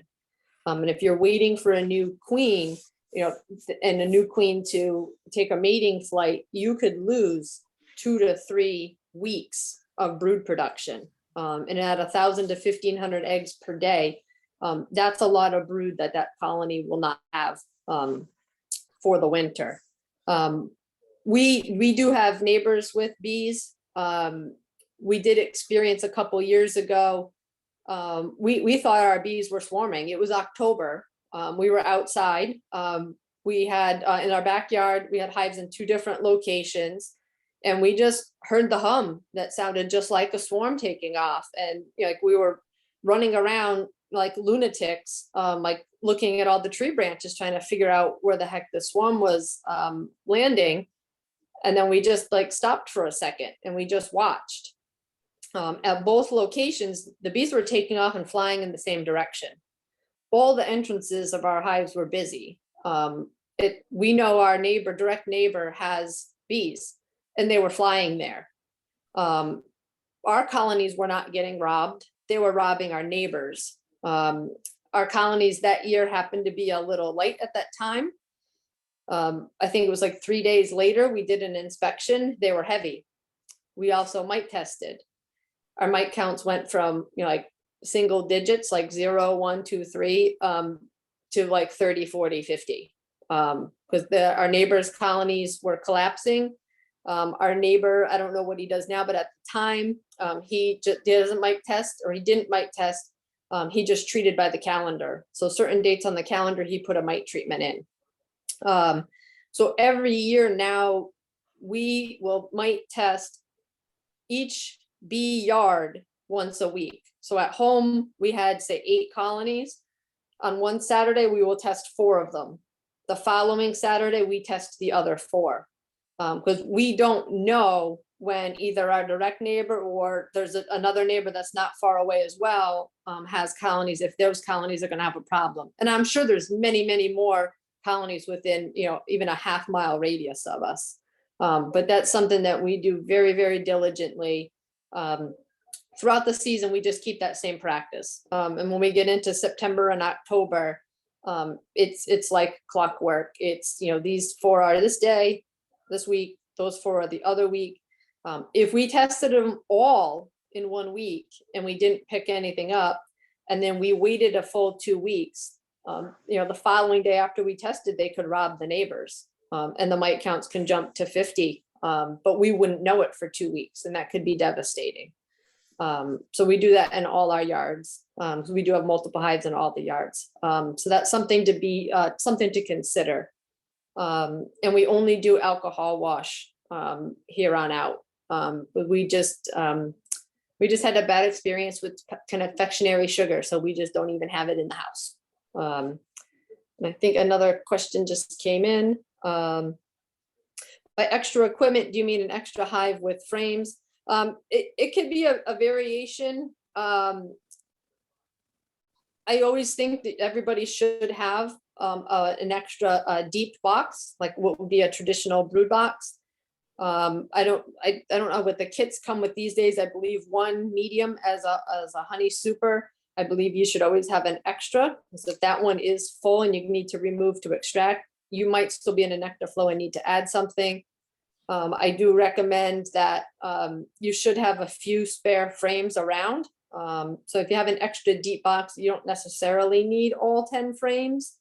And if you're waiting for a new queen, you know, and a new queen to take a mating flight, you could lose 2 to 3 weeks of brood production. And at 1,000 to 1,500 eggs per day, that's a lot of brood that colony will not have for the winter. We do have neighbors with bees. We did experience a couple years ago. We thought our bees were swarming. It was October. We were outside. We had in our backyard, we had hives in 2 different locations. And we just heard the hum that sounded just like a swarm taking off. And you know, like we were running around like lunatics, like looking at all the tree branches, trying to figure out where the heck the swarm was landing. And then we just like stopped for a second and we just watched. At both locations, the bees were taking off and flying in the same direction. All the entrances of our hives were busy. We know our direct neighbor has bees, and they were flying there. Our colonies were not getting robbed. They were robbing our neighbors. Our colonies that year happened to be a little light at that time. I think it was like 3 days later, we did an inspection. They were heavy. We also mite tested. Our mite counts went from, you know, like single digits, like 0, 1, 2, 3, to like 30, 40, 50. Because our neighbors' colonies were collapsing. Our neighbor, I don't know what he does now, but at the time, he just doesn't mite test, or he didn't mite test. He just treated by the calendar. So certain dates on the calendar, he put a mite treatment in. So every year now, we will mite test each bee yard once a week. So at home, we had, say, 8 colonies. On one Saturday, we will test 4 of them. The following Saturday, we test the other 4. Because we don't know when either our direct neighbor or there's another neighbor that's not far away as well has colonies, if those colonies are going to have a problem. And I'm sure there's many, many more colonies within, even a half-mile radius of us. But that's something that we do very, very diligently. Throughout the season, we just keep that same practice. And when we get into September and October, it's like clockwork. It's, these 4 are this day, this week, those 4 are the other week. If we tested them all in 1 week and we didn't pick anything up, and then we waited a full 2 weeks, the following day after we tested, they could rob the neighbors. And the mite counts can jump to 50, but we wouldn't know it for 2 weeks, and that could be devastating. So we do that in all our yards. So we do have multiple hives in all the yards. So that's something to be something to consider. And we only do alcohol wash here on out. But we just had a bad experience with confectionery sugar, so we just don't even have it in the house. And I think another question just came in. By extra equipment, do you mean an extra hive with frames? It could be a variation. I always think that everybody should have an extra deep box, like what would be a traditional brood box. I don't know what the kits come with these days. I believe one medium as a honey super. I believe you should always have an extra, because if that one is full and you need to remove to extract, you might still be in a nectar flow and need to add something. I do recommend that you should have a few spare frames around. So if you have an extra deep box, you don't necessarily need all 10 frames,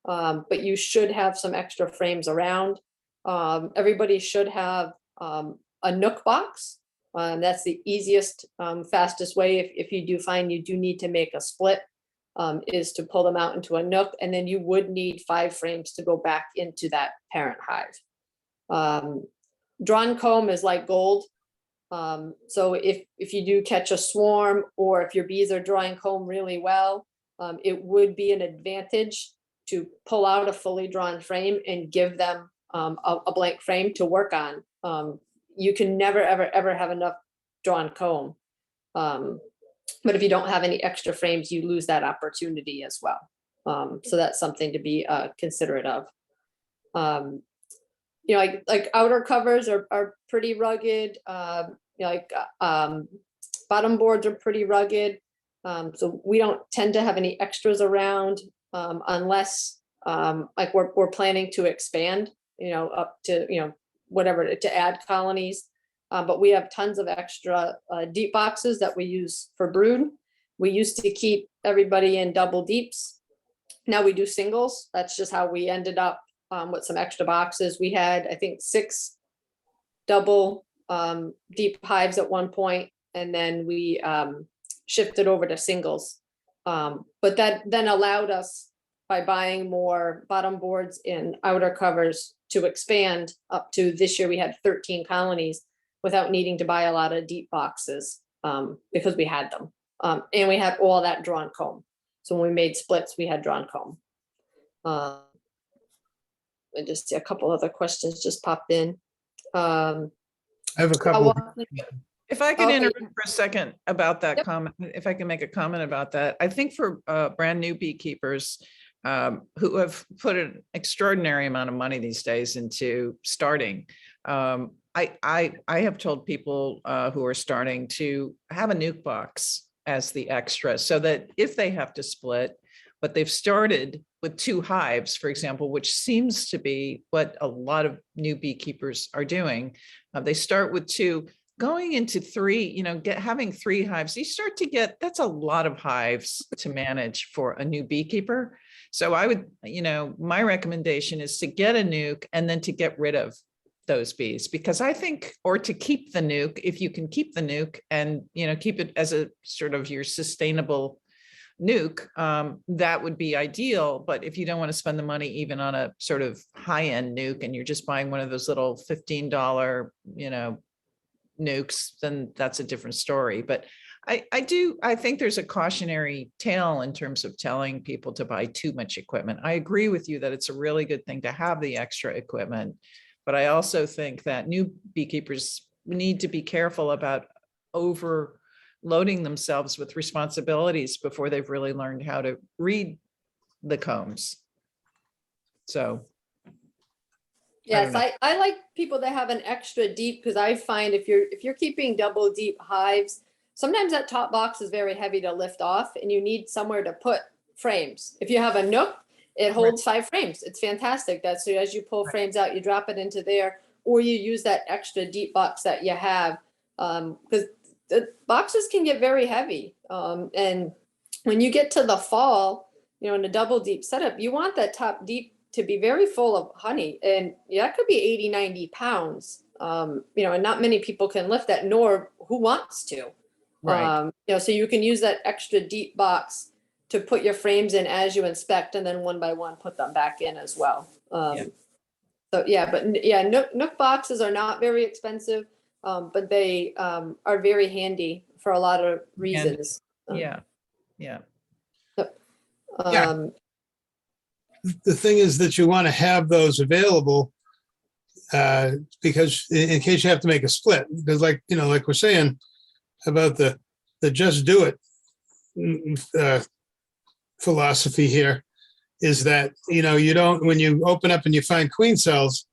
but you should have some extra frames around. Everybody should have a nook box. That's the easiest, fastest way. If you do find you do need to make a split, is to pull them out into a nook, and then you would need 5 frames to go back into that parent hive. Drawn comb is like gold. So if you do catch a swarm, or if your bees are drawing comb really well, it would be an advantage to pull out a fully drawn frame and give them a blank frame to work on. You can never, ever have enough drawn comb. But if you don't have any extra frames, you lose that opportunity as well. So that's something to be considerate of. Like outer covers are pretty rugged. Bottom boards are pretty rugged. So we don't tend to have any extras around unless like we're planning to expand, up to, whatever, to add colonies. But we have tons of extra deep boxes that we use for brood. We used to keep everybody in double deeps. Now we do singles. That's just how we ended up with some extra boxes. We had, I think, 6 double deep hives at one point, and then we shifted over to singles. But that then allowed us, by buying more bottom boards and outer covers, to expand up to this year. We had 13 colonies without needing to buy a lot of deep boxes, because we had them. And we had all that drawn comb. So when we made splits, we had drawn comb. I just see a couple other questions just popped in. I have a couple. If I can Okay. interrupt for a second about that comment, if I can make a comment about that, I think for brand new beekeepers who have put an extraordinary amount of money these days into starting, I have told people who are starting to have a nuke box as the extra, so that if they have to split, but they've started with 2 hives, for example, which seems to be what a lot of new beekeepers are doing. They start with 2, going into 3, having 3 hives, you start to get, that's a lot of hives to manage for a new beekeeper. So I would, my recommendation is to get a nuke and then to get rid of those bees, because I think, or to keep the nuke, if you can keep the nuke and, keep it as a sort of your sustainable nuke, that would be ideal. But if you don't want to spend the money even on a sort of high-end nuke, and you're just buying one of those little $15, nukes, then that's a different story. But I think there's a cautionary tale in terms of telling people to buy too much equipment. I agree with you that it's a really good thing to have the extra equipment, but I also think that new beekeepers need to be careful about overloading themselves with responsibilities before they've really learned how to read the combs. So, Yes, know. I like people that have an extra deep, because I find if you're keeping double deep hives, sometimes that top box is very heavy to lift off and you need somewhere to put frames. If you have a nook, it holds 5 frames. It's fantastic. That's so as you pull frames out, you drop it into there, or you use that extra deep box that you have. Because the boxes can get very heavy. And when you get to the fall, in a double deep setup, you want that top deep to be very full of honey, and that could be 80, 90 pounds. And not many people can lift that, nor who wants to. right. So you can use that extra deep box to put your frames in as you inspect, and then one by one put them back in as well. Yeah. So yeah, but yeah, Nook boxes are not very expensive, but they are very handy for a lot of reasons. Yeah. Yeah. Um, The thing is that you want to have those available because in case you have to make a split, because like we're saying about the just do it philosophy here is that, you don't, when you open up and you find queen cells,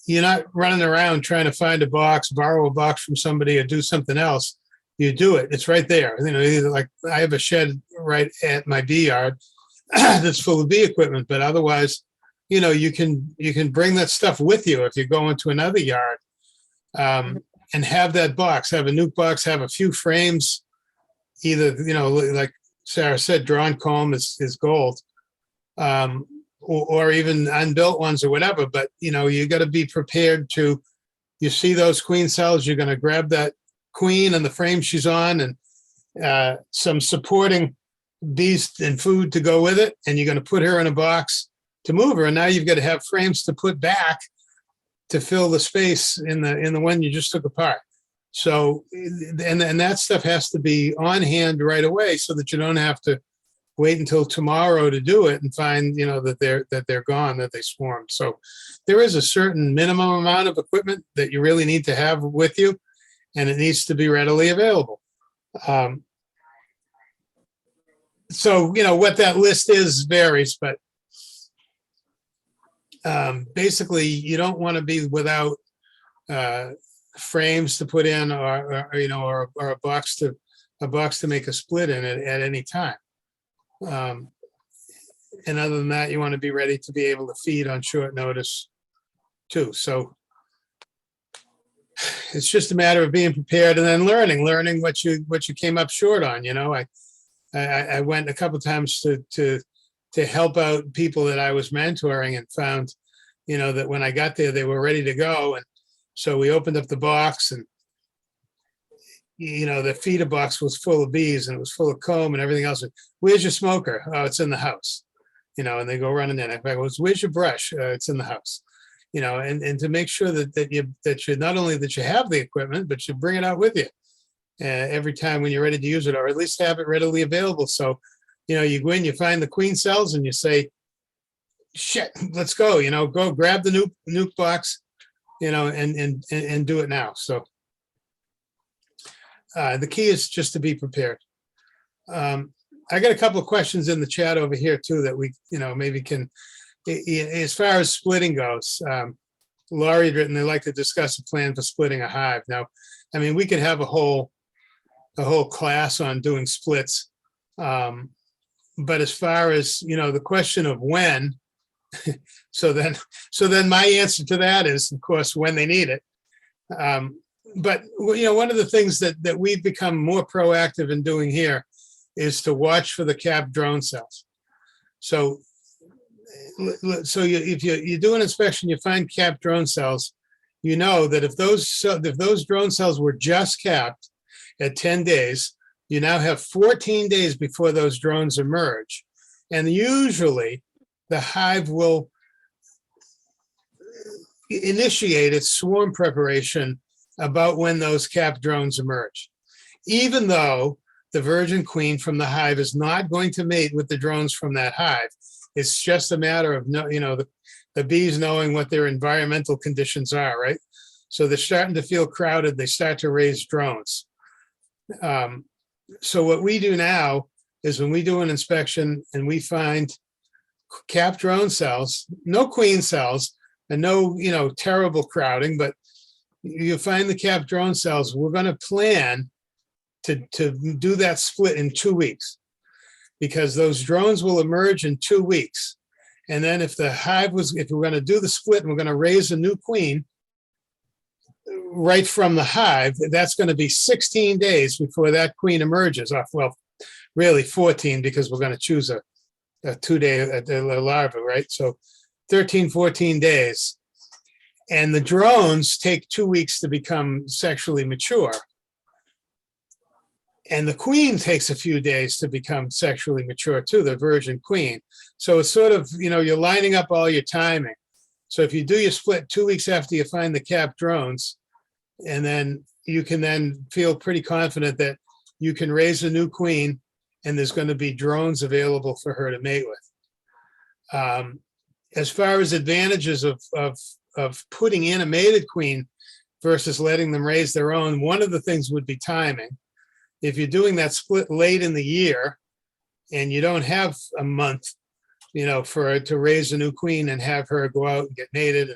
you're not running around trying to find a box, borrow a box from somebody or do something else. You do it. It's right there. Either like I have a shed right at my bee yard that's full of bee equipment, but otherwise, you can bring that stuff with you if you go into another yard, and have that box, have a nuke box, have a few frames, either, like Sarah said, drawn comb is gold, or even unbuilt ones or whatever. But, you got to be prepared to, you see those queen cells, you're going to grab that queen and the frame she's on and some supporting bees and food to go with it, and you're going to put her in a box to move her, and now you've got to have frames to put back to fill the space in the one you just took apart. So and that stuff has to be on hand right away so that you don't have to wait until tomorrow to do it and find that they're gone, that they swarmed. So there is a certain minimum amount of equipment that you really need to have with you, and it needs to be readily available. So, what that list is varies, but basically you don't want to be without frames to put in or a box to make a split in it at any time. And other than that, you want to be ready to be able to feed on short notice too. So it's just a matter of being prepared and then learning what you came up short on. I went a couple of times to help out people that I was mentoring and found, that when I got there, they were ready to go. And so we opened up the box and, the feeder box was full of bees and it was full of comb and everything else. Where's your smoker? Oh, it's in the house, and they go running in. I go, where's your brush? It's in the house, and to make sure that you not only that you have the equipment, but you bring it out with you. Every time when you're ready to use it, or at least have it readily available. So, you go in, you find the queen cells and you say, shit, let's go, go grab the nuke box, and do it now. So the key is just to be prepared. I got a couple of questions in the chat over here too, that we, maybe can, as far as splitting goes, Laurie had written, they'd like to discuss a plan for splitting a hive. Now, I mean, we could have a whole class on doing splits. But as far as, the question of when, so then my answer to that is, of course, when they need it. But, one of the things that we've become more proactive in doing here is to watch for the capped drone cells. So if you do an inspection, you find capped drone cells, that if those drone cells were just capped at 10 days, you now have 14 days before those drones emerge. And usually the hive will initiate its swarm preparation about when those capped drones emerge. Even though the virgin queen from the hive is not going to mate with the drones from that hive. It's just a matter of, the bees knowing what their environmental conditions are, right? So they're starting to feel crowded. They start to raise drones. So what we do now is when we do an inspection and we find capped drone cells, no queen cells, and no, terrible crowding, but you find the capped drone cells. We're going to plan to do that split in 2 weeks, because those drones will emerge in 2 weeks. And then if we're going to do the split and we're going to raise a new queen right from the hive, that's going to be 16 days before that queen emerges off. Well, really 14, because we're going to choose a 2-day larva, right? So 13, 14 days. And the drones take 2 weeks to become sexually mature. And the queen takes a few days to become sexually mature too, the virgin queen. So it's sort of, you're lining up all your timing. So if you do your split 2 weeks after you find the capped drones, and then you can then feel pretty confident that you can raise a new queen and there's going to be drones available for her to mate with. As far as advantages of putting in a mated queen versus letting them raise their own, one of the things would be timing. If you're doing that split late in the year and you don't have a month, to raise a new queen and have her go out and get mated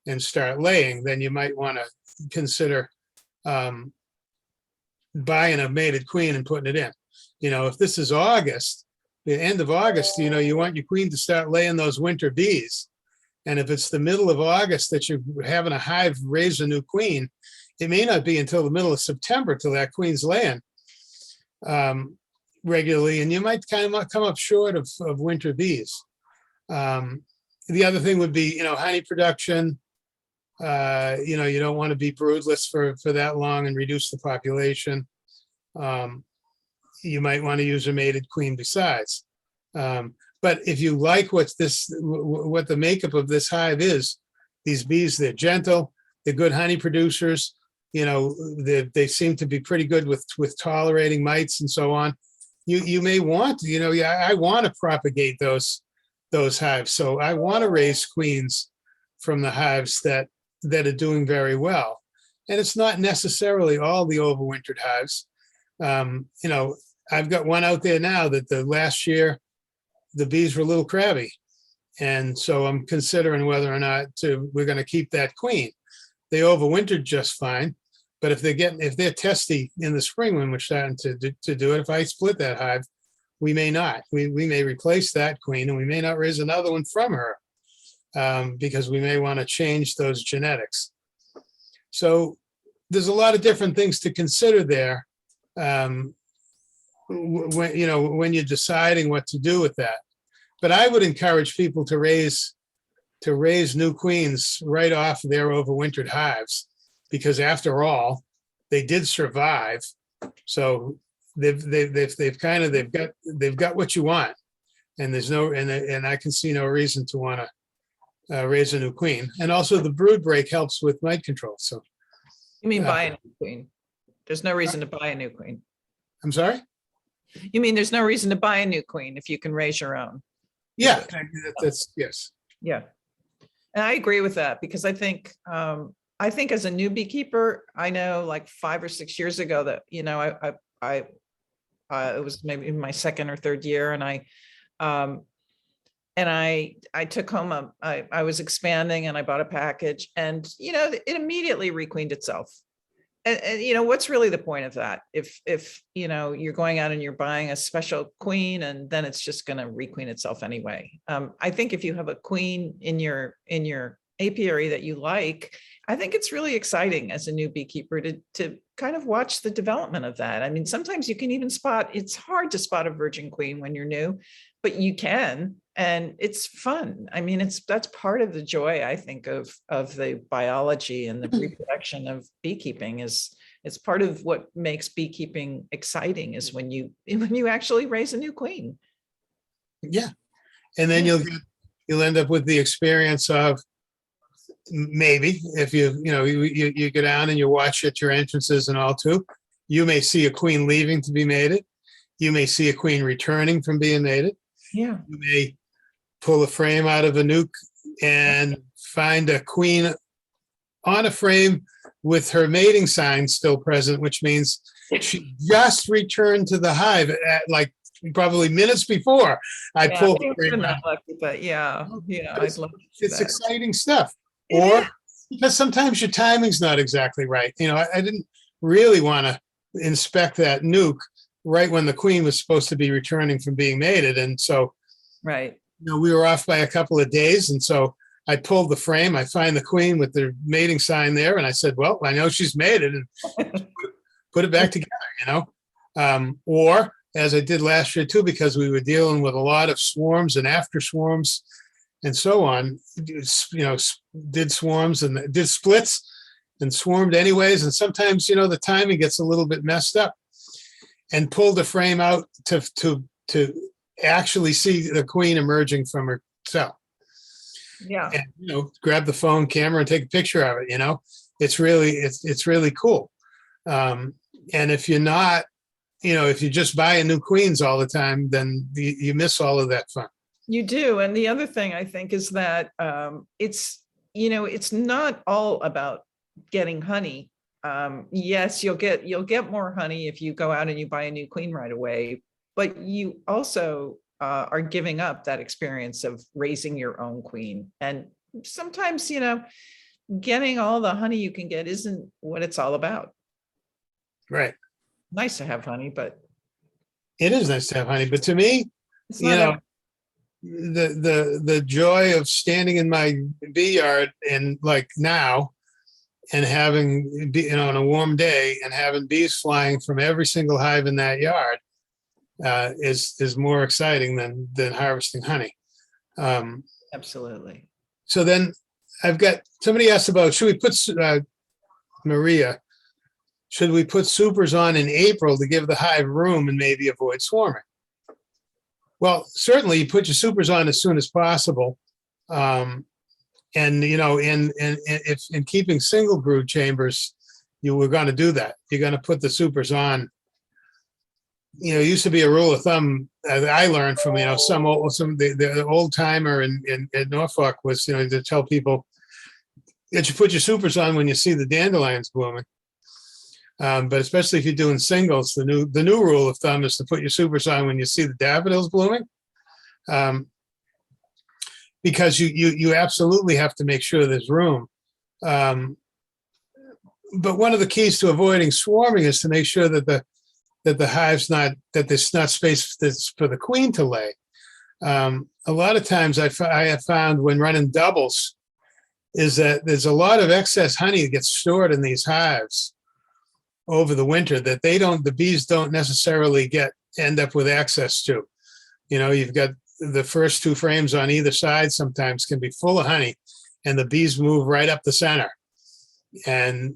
and start laying, then you might want to consider buying a mated queen and putting it in. If this is August, the end of August, you want your queen to start laying those winter bees. And if it's the middle of August that you're having a hive raise a new queen, it may not be until the middle of September till that queen's laying regularly, and you might kind of come up short of winter bees. The other thing would be, honey production. You don't want to be broodless for that long and reduce the population. You might want to use a mated queen besides. But if you like what the makeup of this hive is, these bees, they're gentle, they're good honey producers. They seem to be pretty good with tolerating mites and so on. You may want to, I want to propagate those hives. So I want to raise queens from the hives that are doing very well. And it's not necessarily all the overwintered hives. I've got one out there now that the last year, the bees were a little crabby. And so I'm considering whether or not we're going to keep that queen. They overwintered just fine. But if they're testy in the spring when we're starting to do it, if I split that hive, we may not. We may replace that queen and we may not raise another one from her because we may want to change those genetics. So there's a lot of different things to consider there when you're deciding what to do with that. But I would encourage people to raise new queens right off their overwintered hives, because after all, they did survive. So they've got what you want, and there's no and I can see no reason to want to raise a new queen. And also the brood break helps with mite control. So You mean buy a new queen? There's no reason to buy a new queen. I'm sorry? You mean there's no reason to buy a new queen if you can raise your own? Yeah, that's yes. Yeah. And I agree with that, because I think as a new beekeeper, I know like 5 or 6 years ago that, it was maybe in my second or third year, and I took home I was expanding and I bought a package, and it immediately requeened itself. And what's really the point of that? If you're going out and you're buying a special queen and then it's just going to requeen itself anyway. I think if you have a queen in your apiary that you like, I think it's really exciting as a new beekeeper to kind of watch the development of that. I mean, sometimes you can even it's hard to spot a virgin queen when you're new, but you can, and it's fun. I mean, that's part of the joy, I think, of the biology and the reproduction of beekeeping. It's part of what makes beekeeping exciting, is when you actually raise a new queen. Yeah. And then you'll end up with the experience of, maybe if you go down and you watch at your entrances and all too, you may see a queen leaving to be mated. You may see a queen returning from being mated. Yeah. You may pull a frame out of a nuke and find a queen on a frame with her mating sign still present, which means she just returned to the hive at like probably minutes before I Yeah, pulled I the haven't frame been that out. lucky, but yeah, I'd love to see It's that. exciting stuff. It Or is. because sometimes your timing's not exactly right. I didn't really want to inspect that nuke right when the queen was supposed to be returning from being mated. And so, Right. we were off by a couple of days. And so I pulled the frame, I find the queen with the mating sign there. And I said, well, I know she's mated, and put it back together, or as I did last year too, because we were dealing with a lot of swarms and after swarms and so on, did swarms and did splits and swarmed anyways. And sometimes, the timing gets a little bit messed up, and pulled the frame out to actually see the queen emerging from her cell. Yeah. And, grab the phone camera and take a picture of it. It's really cool. And if you're not, if you just buy a new queens all the time, then you miss all of that fun. You do. And the other thing I think is that it's not all about getting honey. Yes, you'll get more honey if you go out and you buy a new queen right away, but you also are giving up that experience of raising your own queen. And sometimes, getting all the honey you can get isn't what it's all about. Right. Nice to have honey, but it is nice to have honey. But to me, it's not the joy of standing in my bee yard and like now, and having, on a warm day and having bees flying from every single hive in that yard is more exciting than harvesting honey. absolutely. So then I've got, somebody asked about, should we put, Maria, should we put supers on in April to give the hive room and maybe avoid swarming? Well, certainly you put your supers on as soon as possible. And, if in keeping single brood chambers, you were going to do that. You're going to put the supers on. It used to be a rule of thumb that I learned from, the old timer in Norfolk was, to tell people that you put your supers on when you see the dandelions blooming. But especially if you're doing singles, the new rule of thumb is to put your supers on when you see the daffodils blooming. Because you absolutely have to make sure there's room. But one of the keys to avoiding swarming is to make sure that the hive's that there's not space for the queen to lay. A lot of times I have found when running doubles is that there's a lot of excess honey that gets stored in these hives over the winter that the bees don't necessarily end up with access to. You've got the first two frames on either side sometimes can be full of honey, and the bees move right up the center. And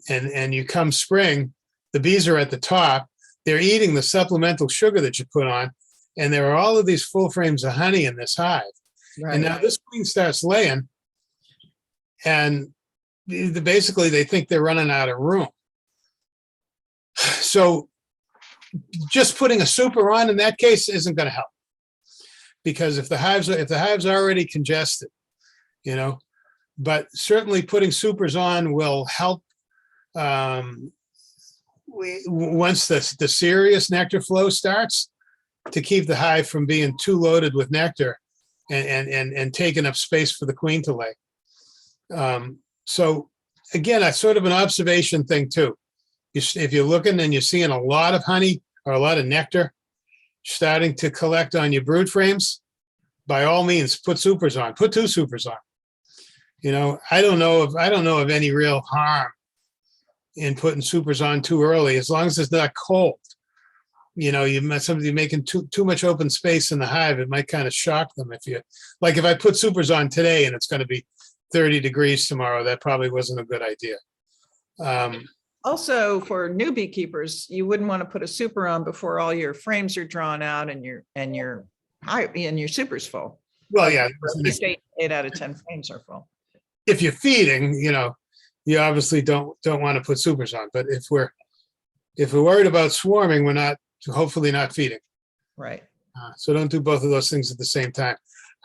you come spring, the bees are at the top. They're eating the supplemental sugar that you put on, and there are all of these full frames of honey in this hive. Right. And now this queen starts laying, and basically they think they're running out of room. So just putting a super on in that case isn't going to help, because if the hive's already congested, but certainly putting supers on will help. Once the serious nectar flow starts, to keep the hive from being too loaded with nectar and taking up space for the queen to lay. So again, that's sort of an observation thing too. If you're looking and you're seeing a lot of honey or a lot of nectar starting to collect on your brood frames, by all means, put supers on. Put two supers on. I don't know of any real harm in putting supers on too early, as long as it's not cold. Somebody making too much open space in the hive, it might kind of shock them. If I put supers on today and it's going to be 30 degrees tomorrow, that probably wasn't a good idea. Also, for new beekeepers, you wouldn't want to put a super on before all your frames are drawn out and your super's full. Well, yeah. At least 8 out of 10 frames are full. If you're feeding, you obviously don't want to put supers on. But if we're worried about swarming, we're hopefully not feeding. Right. So don't do both of those things at the same time.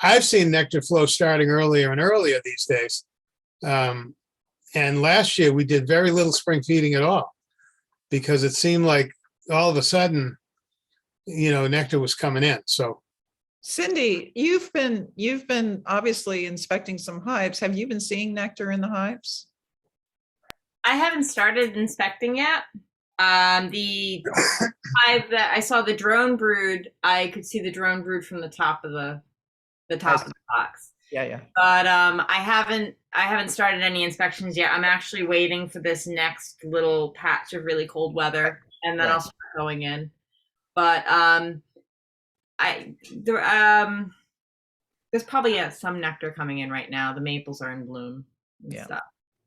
I've seen nectar flow starting earlier and earlier these days. And last year we did very little spring feeding at all, because it seemed like all of a sudden nectar was coming in. So Cindy, you've been obviously inspecting some hives. Have you been seeing nectar in the hives? I haven't started inspecting yet. The hive that I saw the drone brood, I could see the drone brood from the top of the top of the box. Yeah. But I haven't started any inspections yet. I'm actually waiting for this next little patch of really cold weather, and then Right. I'll start going in. But there's probably some nectar coming in right now. The maples are in bloom and Yeah. stuff.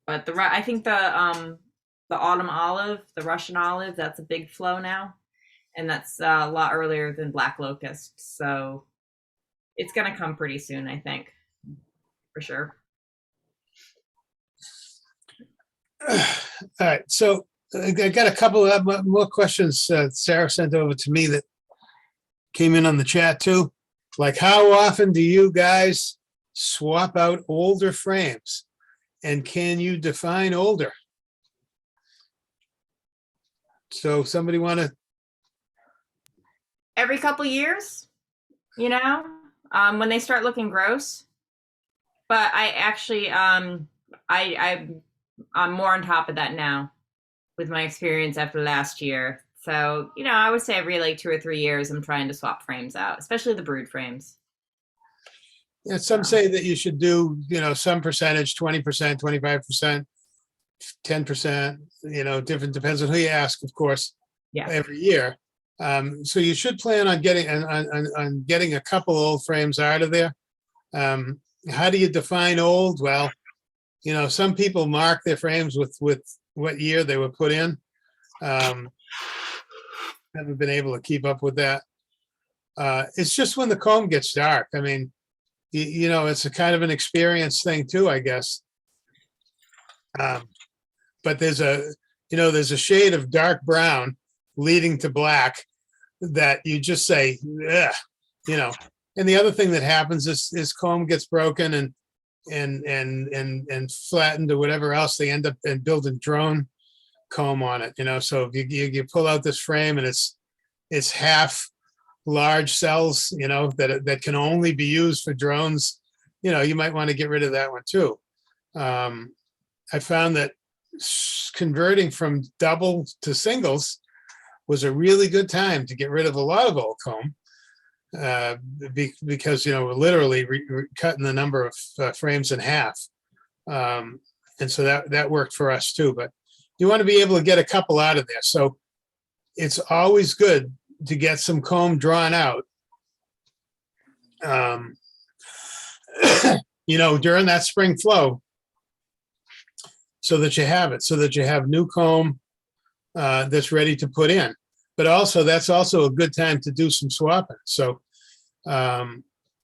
But I think the autumn olive, the Russian olive, that's a big flow now, and that's a lot earlier than black locust. So it's gonna come pretty soon, I think, for sure. all right, so I got a couple of more questions Sarah sent over to me that came in on the chat too. Like, how often do you guys swap out older frames? And can you define older? So somebody want to? Every couple years, when they start looking gross. But I actually, I'm more on top of that now with my experience after last year. So, I would say every like 2 or 3 years, I'm trying to swap frames out, especially the brood frames. Yeah, some say that you should do, some percentage, 20%, 25%, 10%, different, depends on who you ask, of course, Yeah. every year. So you should plan on getting a couple old frames out of there. How do you define old? Well, some people mark their frames with what year they were put in. Haven't been able to keep up with that. It's just when the comb gets dark. I mean, it's a kind of an experience thing too, I guess. But there's a shade of dark brown leading to black that you just say, ugh, And the other thing that happens is comb gets broken and flattened or whatever else. They end up and building drone comb on it. So if you pull out this frame and it's half large cells, that can only be used for drones, you might want to get rid of that one too. I found that converting from double to singles was a really good time to get rid of a lot of old comb, because we're literally cutting the number of frames in half, and so that worked for us too. But you want to be able to get a couple out of there, so it's always good to get some comb drawn out, during that spring flow, so that you have new comb that's ready to put in. But also, that's also a good time to do some swapping. So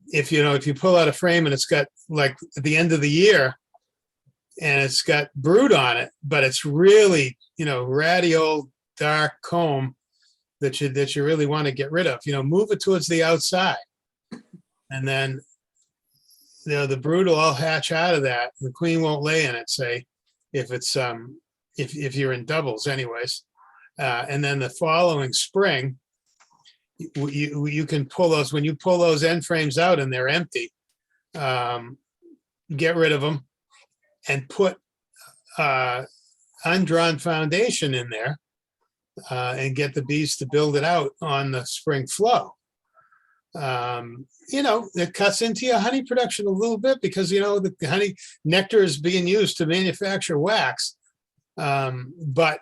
if you pull out a frame and it's got, like, at the end of the year and it's got brood on it, but it's really, ratty old dark comb that you really want to get rid of, move it towards the outside, and then the brood will all hatch out of that. The queen won't lay in it, say, if it's if you're in doubles anyways, and then the following spring you can pull those, when you pull those end frames out and they're empty, get rid of them and put undrawn foundation in there, and get the bees to build it out on the spring flow. It cuts into your honey production a little bit because, the honey nectar is being used to manufacture wax. But,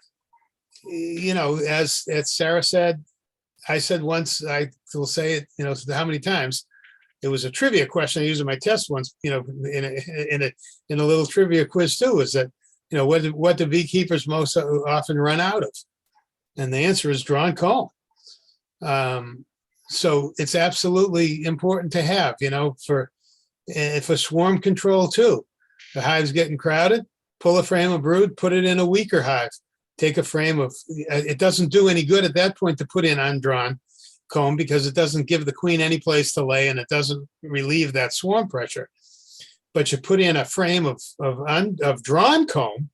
as Sarah said, I said once, I will say it, how many times, it was a trivia question I used in my test once, in a little trivia quiz too, is that, what do beekeepers most often run out of? And the answer is drawn comb. So it's absolutely important to have, for swarm control too. The hive's getting crowded, pull a frame of brood, put it in a weaker hive. Take a frame of, it doesn't do any good at that point to put in undrawn comb because it doesn't give the queen any place to lay and it doesn't relieve that swarm pressure. But you put in a frame of drawn comb,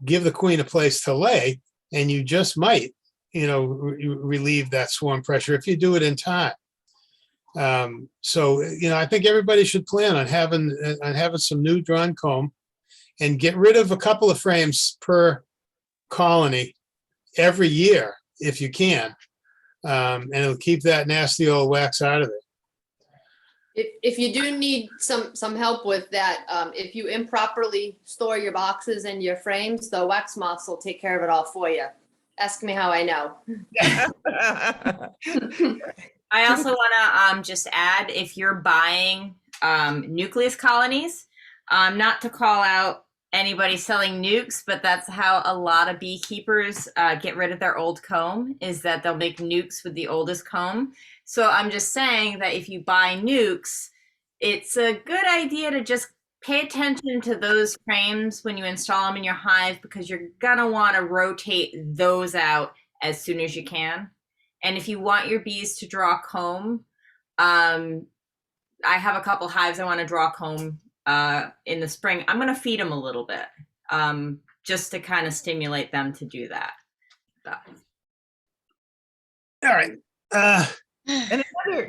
give the queen a place to lay, and you just might, relieve that swarm pressure if you do it in time. So, I think everybody should plan on having some new drawn comb and get rid of a couple of frames per colony every year if you can. And it'll keep that nasty old wax out of there. If you do need some help with that, if you improperly store your boxes and your frames, the wax moths will take care of it all for you. Ask me how I know. I also want to just add, if you're buying nucleus colonies, not to call out anybody selling nukes, but that's how a lot of beekeepers get rid of their old comb, is that they'll make nukes with the oldest comb. So I'm just saying that if you buy nukes, it's a good idea to just pay attention to those frames when you install them in your hive, because you're going to want to rotate those out as soon as you can. And if you want your bees to draw comb, I have a couple hives I want to draw comb in the spring. I'm going to feed them a little bit just to kind of stimulate them to do that. So. All right. And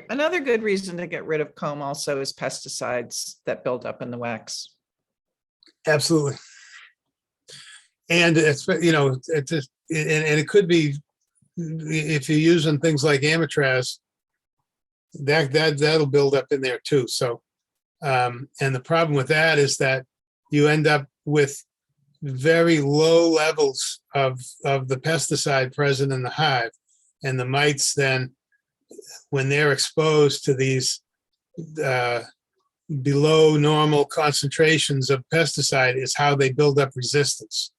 another good reason to get rid of comb also is pesticides that build up in the wax. Absolutely. And it's, it's just, and it could be, if you're using things like Amatraz, that'll build up in there too. So, and the problem with that is that you end up with very low levels of the pesticide present in the hive, and the mites then, when they're exposed to these below normal concentrations of pesticide, is how they build up resistance.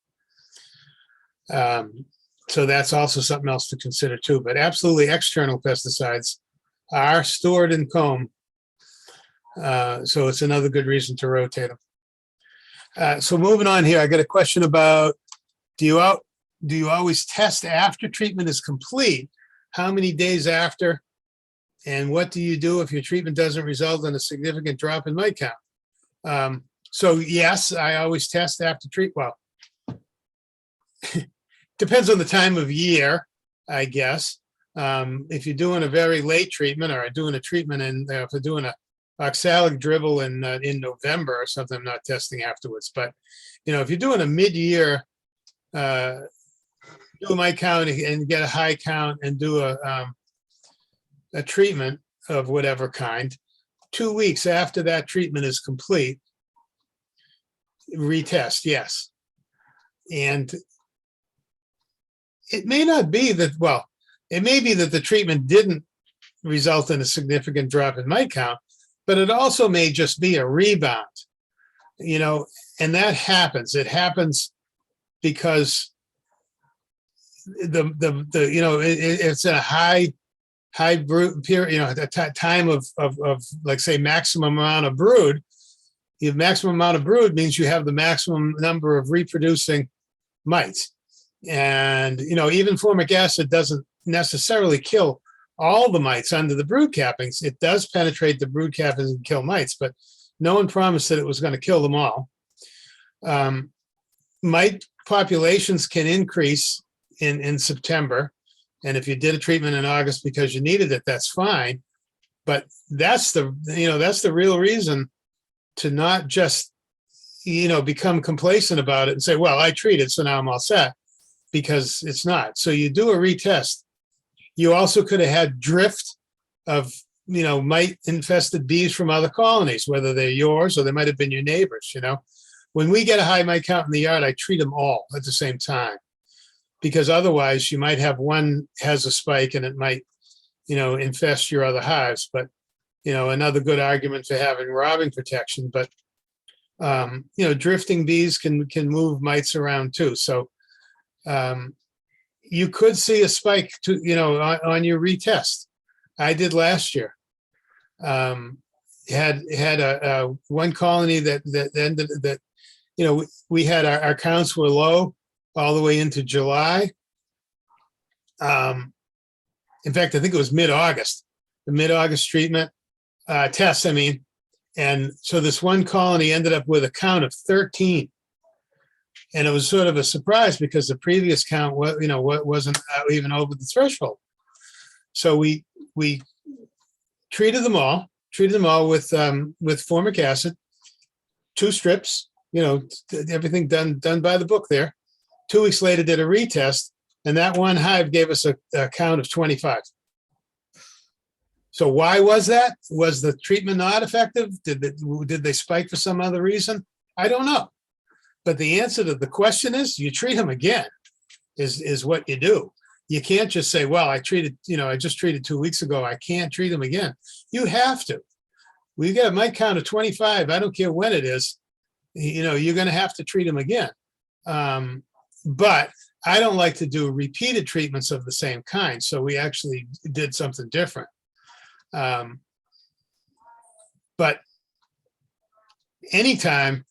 So that's also something else to consider too. But absolutely, external pesticides are stored in comb. So it's another good reason to rotate them. So moving on here, I got a question about, do you always test after treatment is complete? How many days after? And what do you do if your treatment doesn't result in a significant drop in mite count? So yes, I always test after treatment. Well, depends on the time of year, I guess. If you're doing a very late treatment, or doing a treatment, and if you're doing a oxalic dribble in November or something, I'm not testing afterwards. But if you're doing a mid-year, do a mite count and get a high count and do a treatment of whatever kind, 2 weeks after that treatment is complete, retest, yes. And it may not be that, well, it may be that the treatment didn't result in a significant drop in mite count, but it also may just be a rebound, and that happens. It happens because it's a high brood period, a time of like, say, maximum amount of brood. The maximum amount of brood means you have the maximum number of reproducing mites. And, even formic acid doesn't necessarily kill all the mites under the brood cappings. It does penetrate the brood cappings and kill mites, but no one promised that it was going to kill them all. Mite populations can increase in September. And if you did a treatment in August because you needed it, that's fine. But that's the real reason to not just, become complacent about it and say, well, I treated, so now I'm all set, because it's not. So you do a retest. You also could have had drift of, mite infested bees from other colonies, whether they're yours or they might have been your neighbors. When we get a high mite count in the yard, I treat them all at the same time, because otherwise you might have one has a spike and it might, infest your other hives. But, another good argument for having robbing protection. But, drifting bees can move mites around too. So you could see a spike to, on your retest. I did last year. Had a one colony that ended that, we had our counts were low all the way into July. In fact, I think it was mid-August, the mid-August treatment test, And so this one colony ended up with a count of 13. And it was sort of a surprise because the previous count was, wasn't even over the threshold. So we treated them all with formic acid, 2 strips, everything done by the book there. 2 weeks later, did a retest, and that one hive gave us a count of 25. So why was that? Was the treatment not effective? Did they spike for some other reason? I don't know. But the answer to the question is you treat them again, is what you do. You can't just say, well, I just treated 2 weeks ago. I can't treat them again. You have to. We got a mite count of 25. I don't care when it is. You're going to have to treat them again. But I don't like to do repeated treatments of the same kind. So we actually did something different. But anytime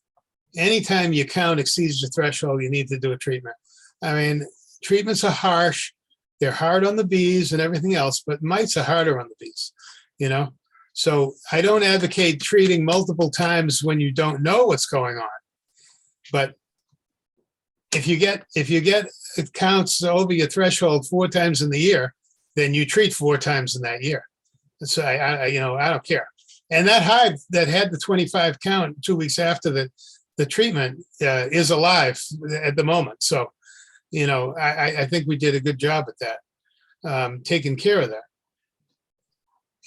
your count exceeds the threshold, you need to do a treatment. I mean, treatments are harsh. They're hard on the bees and everything else, but mites are harder on the bees, So I don't advocate treating multiple times when you don't know what's going on. But if you get counts over your threshold 4 times in the year, then you treat 4 times in that year. So I don't care. And that hive that had the 25 count 2 weeks after the treatment is alive at the moment. So, I think we did a good job at that, taking care of that.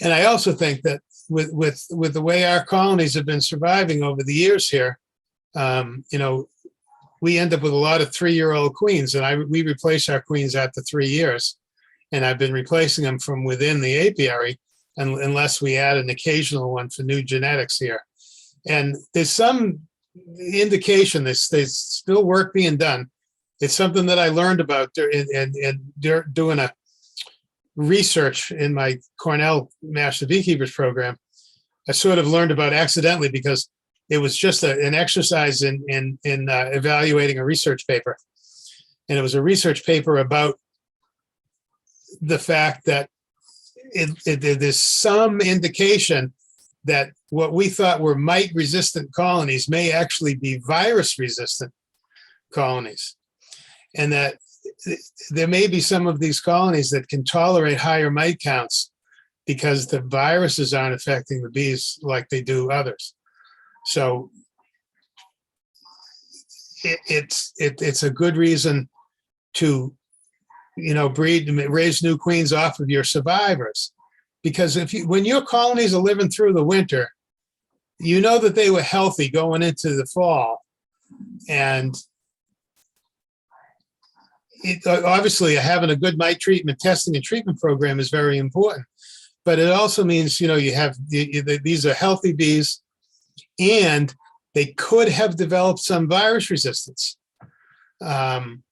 And I also think that with the way our colonies have been surviving over the years here, we end up with a lot of 3-year-old queens, and we replace our queens after 3 years. And I've been replacing them from within the apiary, unless we add an occasional one for new genetics here. And there's some indication there's still work being done. It's something that I learned about doing a research in my Cornell Master Beekeepers program. I sort of learned about accidentally because it was just an exercise in evaluating a research paper. And it was a research paper about the fact that there's some indication that what we thought were mite-resistant colonies may actually be virus-resistant colonies. And that there may be some of these colonies that can tolerate higher mite counts because the viruses aren't affecting the bees like they do others. So it's a good reason to breed and raise new queens off of your survivors, because when your colonies are living through the winter, that they were healthy going into the fall, and obviously having a good mite treatment testing and treatment program is very important. But it also means you have these are healthy bees, and they could have developed some virus resistance. And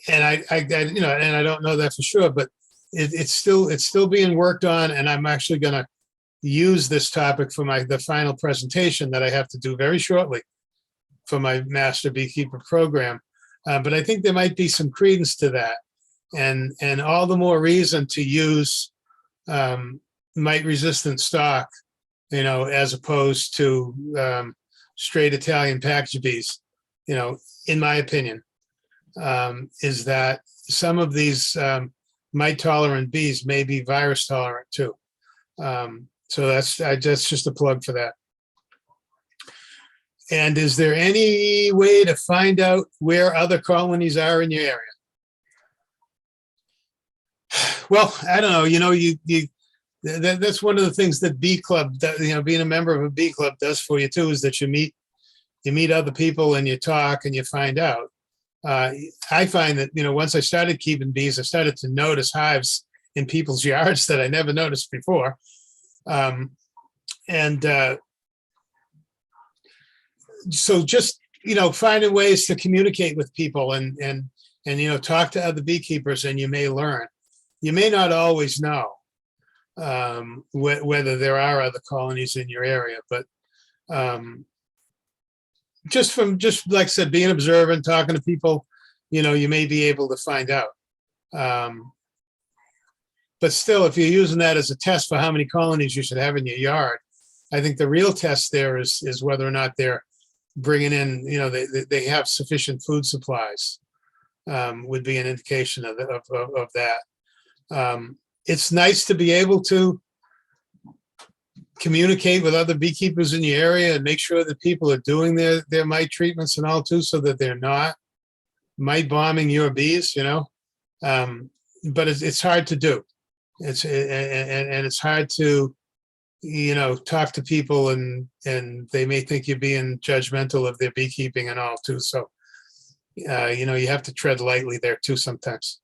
I don't know that for sure, but it's still being worked on, and I'm actually going to use this topic for the final presentation that I have to do very shortly for my Master Beekeeper program. But I think there might be some credence to that, and all the more reason to use mite-resistant stock, as opposed to straight Italian package bees. In my opinion, is that some of these mite-tolerant bees may be virus-tolerant too. So that's just a plug for that. And is there any way to find out where other colonies are in your area? Well, I don't know. That's one of the things that Bee Club, being a member of a Bee Club does for you too, is that you meet other people and you talk and you find out. I find that, once I started keeping bees, I started to notice hives in people's yards that I never noticed before. So just, finding ways to communicate with people and talk to other beekeepers, and you may learn. You may not always know whether there are other colonies in your area, but just like I said, being observant, talking to people, you may be able to find out. But still, if you're using that as a test for how many colonies you should have in your yard, I think the real test there is whether or not they're bringing in, they have sufficient food supplies, would be an indication of that. It's nice to be able to communicate with other beekeepers in your area and make sure that people are doing their mite treatments and all too, so that they're not mite bombing your bees, but it's hard to do. It's hard to, talk to people and they may think you're being judgmental of their beekeeping and all too. So, you have to tread lightly there too sometimes.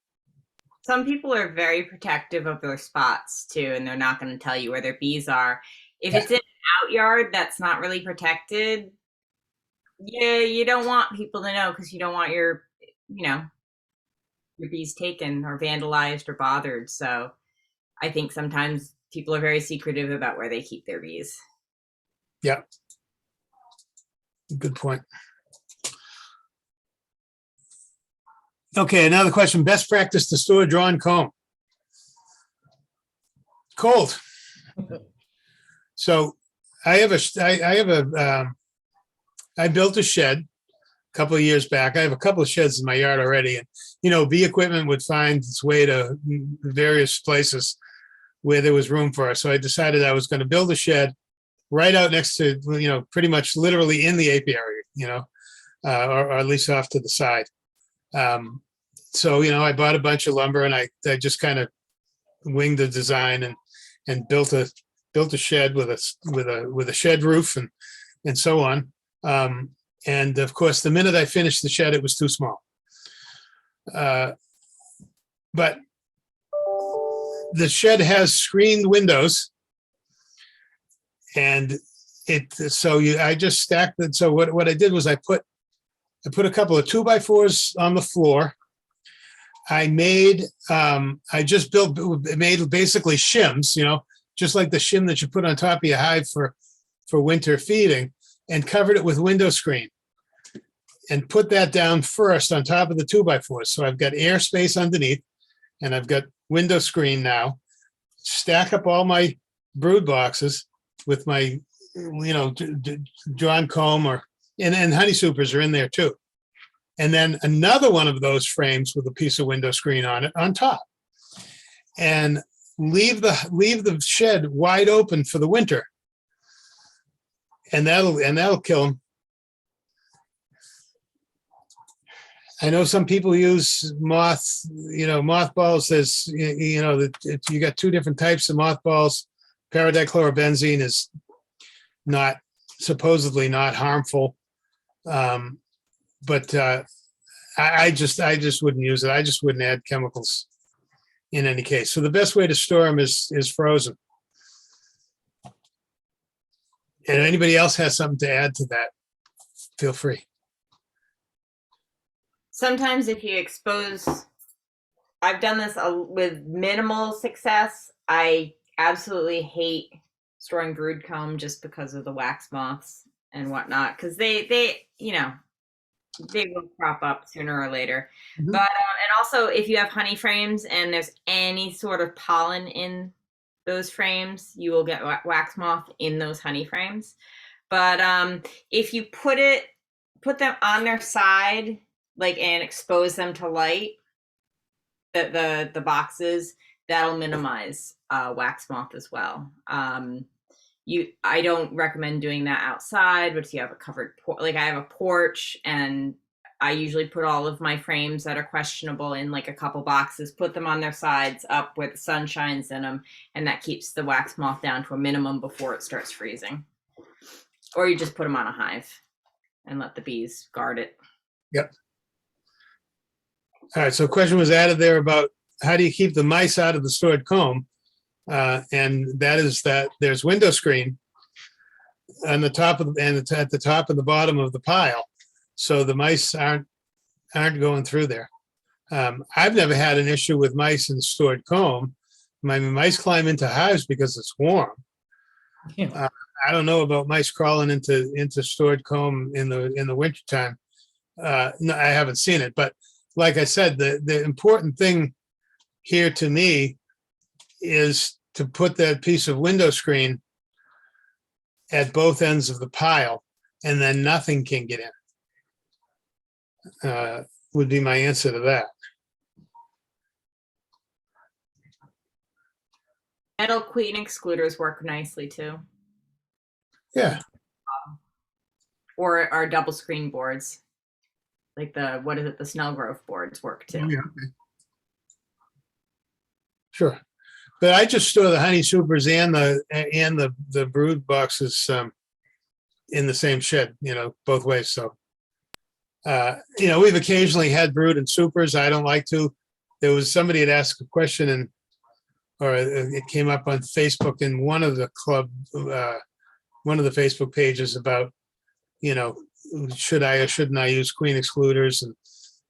Some people are very protective of their spots too, and they're not going to tell you where their bees are. If it's in an out yard that's not really protected, you don't want people to know, because you don't want your bees taken or vandalized or bothered. So I think sometimes people are very secretive about where they keep their bees. Yeah. Good point. Okay, another question. Best practice to store drawn comb. Cold. So I built a shed a couple of years back. I have a couple of sheds in my yard already, and bee equipment would find its way to various places where there was room for it. So I decided I was going to build a shed right out next to, pretty much literally in the apiary, or at least off to the side. So, I bought a bunch of lumber, and I just kind of winged the design and built a shed with a shed roof and so on. And of course, the minute I finished the shed, it was too small. But the shed has screened windows, and I just stacked it. So what I did was I put a couple of 2x4s on the floor. I made basically shims, just like the shim that you put on top of your hive for winter feeding, and covered it with window screen and put that down first on top of the 2x4s. So I've got air space underneath, and I've got window screen now. Stack up all my brood boxes with my, drawn comb and honey supers are in there too. And then another one of those frames with a piece of window screen on it on top, and leave the shed wide open for the winter. And that'll kill them. I know some people use mothballs. There's, you got two different types of mothballs. Paradichlorobenzene is supposedly not harmful. But I just wouldn't use it. I just wouldn't add chemicals in any case. So the best way to store them is frozen. And anybody else has something to add to that, feel free. Sometimes if you expose, I've done this with minimal success. I absolutely hate storing brood comb just because of the wax moths and whatnot, because they will crop up sooner or later. Mm-hmm. But and also, if you have honey frames and there's any sort of pollen in those frames, you will get wax moth in those honey frames. But if you put them on their side, and expose them to light, the boxes, that'll minimize wax moth as well. I don't recommend doing that outside, but if you have a covered I have a porch, and I usually put all of my frames that are questionable in a couple boxes, put them on their sides up where the sun shines in them, and that keeps the wax moth down to a minimum before it starts freezing. Or you just put them on a hive and let the bees guard it. Yep. All right, so a question was added there about how do you keep the mice out of the stored comb? And that is that there's window screen on the top and at the top and the bottom of the pile, so the mice aren't going through there. I've never had an issue with mice in stored comb. My mice climb into hives because it's warm. Yeah. I don't know about mice crawling into stored comb in the wintertime. No, I haven't seen it, but like I said, the important thing here to me is to put that piece of window screen at both ends of the pile, and then nothing can get in. Would be my answer to that. Metal queen excluders work nicely too. Yeah, Or our double screen boards. Like the, what is it, the Snellgrove boards work too. yeah, okay. Sure. But I just store the honey supers and the brood boxes in the same shed, both ways. So, we've occasionally had brood and supers. I don't like to. There was somebody had asked a question or it came up on Facebook in one of the Facebook pages about, should I or shouldn't I use queen excluders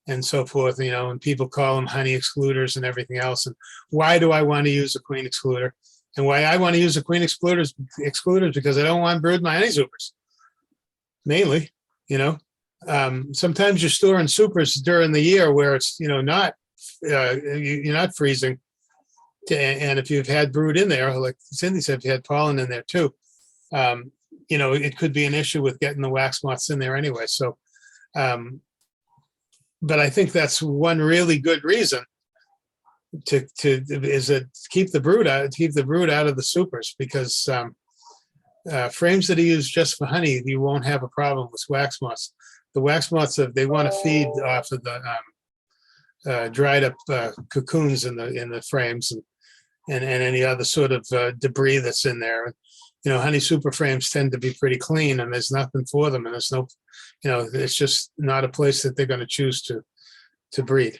and so forth, and people call them honey excluders and everything else. And why do I want to use a queen excluder? And why I want to use a queen excluders because I don't want to brood my honey supers. Mainly, sometimes you're storing supers during the year where it's, not, you're not freezing. And if you've had brood in there, like Cindy said, if you had pollen in there too, it could be an issue with getting the wax moths in there anyway. So, but I think that's one really good reason to keep the brood out of the supers, because frames that are used just for honey, you won't have a problem with wax moths. The wax moths, they want to feed off of the dried up cocoons in the frames and any other sort of debris that's in there. Honey super frames tend to be pretty clean, and there's nothing for them, and there's no, it's just not a place that they're going to choose to breed.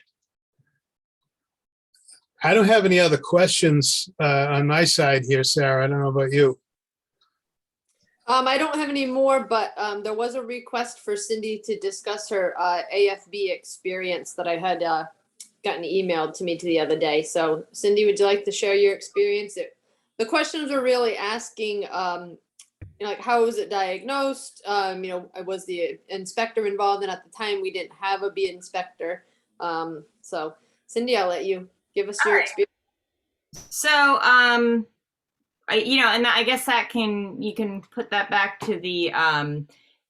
I don't have any other questions on my side here, Sarah. I don't know about you. I don't have any more, but there was a request for Cindy to discuss her AFB experience that I had gotten emailed to me the other day. So Cindy, would you like to share your experience? The questions were really asking, like, how was it diagnosed? Was the inspector involved? And at the time we didn't have a bee inspector. So Cindy, I'll let you give us your experience. So, and I guess you can put that back to the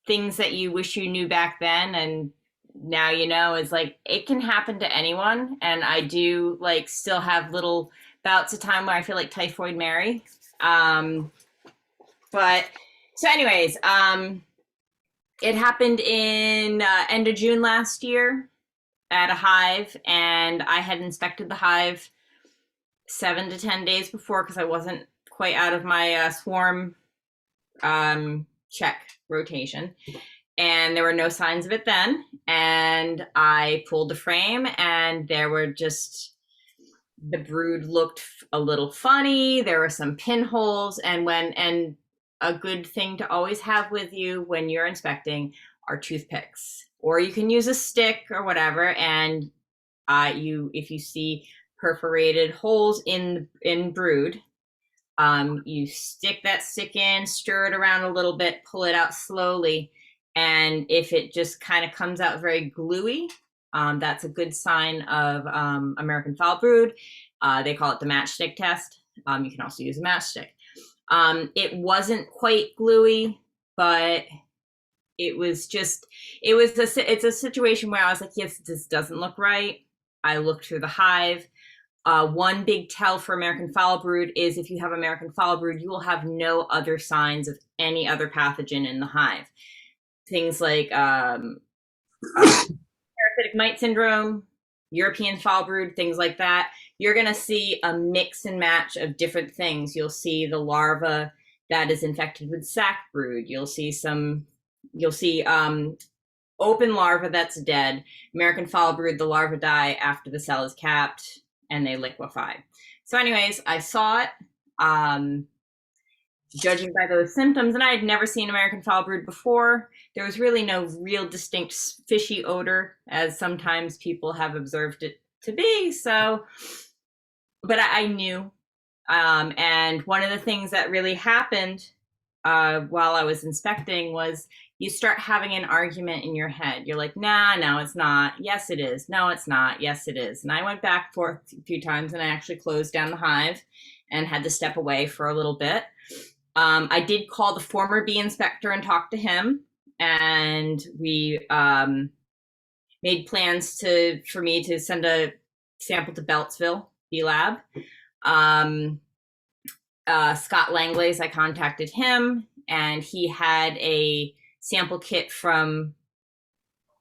things that you wish you knew back then, and now is like, it can happen to anyone. And I do still have little bouts of time where I feel like Typhoid Mary. But so anyways, it happened in end of June last year at a hive, and I had inspected the hive 7 to 10 days before because I wasn't quite out of my swarm check rotation, and there were no signs of it then. And I pulled the frame, and there were just, the brood looked a little funny. There were some pinholes, and a good thing to always have with you when you're inspecting are toothpicks, or you can use a stick or whatever. And if you see perforated holes in brood, you stick that stick in, stir it around a little bit, pull it out slowly. And if it just kind of comes out very gluey, that's a good sign of American foul brood. They call it the Matchstick Test. You can also use a matchstick. It wasn't quite gluey, but it's a situation where I was like, yes, this doesn't look right. I looked through the hive. One big tell for American foul brood is if you have American foul brood, you will have no other signs of any other pathogen in the hive. Things like parasitic mite syndrome, European foul brood, things like that. You're going to see a mix and match of different things. You'll see the larva that is infected with sac brood. You'll see open larva that's dead. American foul brood, the larvae die after the cell is capped and they liquefy. So anyways, I saw it, judging by those symptoms, and I had never seen American foul brood before. There was really no real distinct fishy odor, as sometimes people have observed it to be. So, but I knew. And one of the things that really happened while I was inspecting was you start having an argument in your head. You're like, nah, no, it's not. Yes, it is. No, it's not. Yes, it is. And I went back and forth a few times, and I actually closed down the hive and had to step away for a little bit. I did call the former bee inspector and talk to him. and we made plans for me to send a sample to Beltsville Bee Lab. Scott Langlays, I contacted him, and he had a sample kit from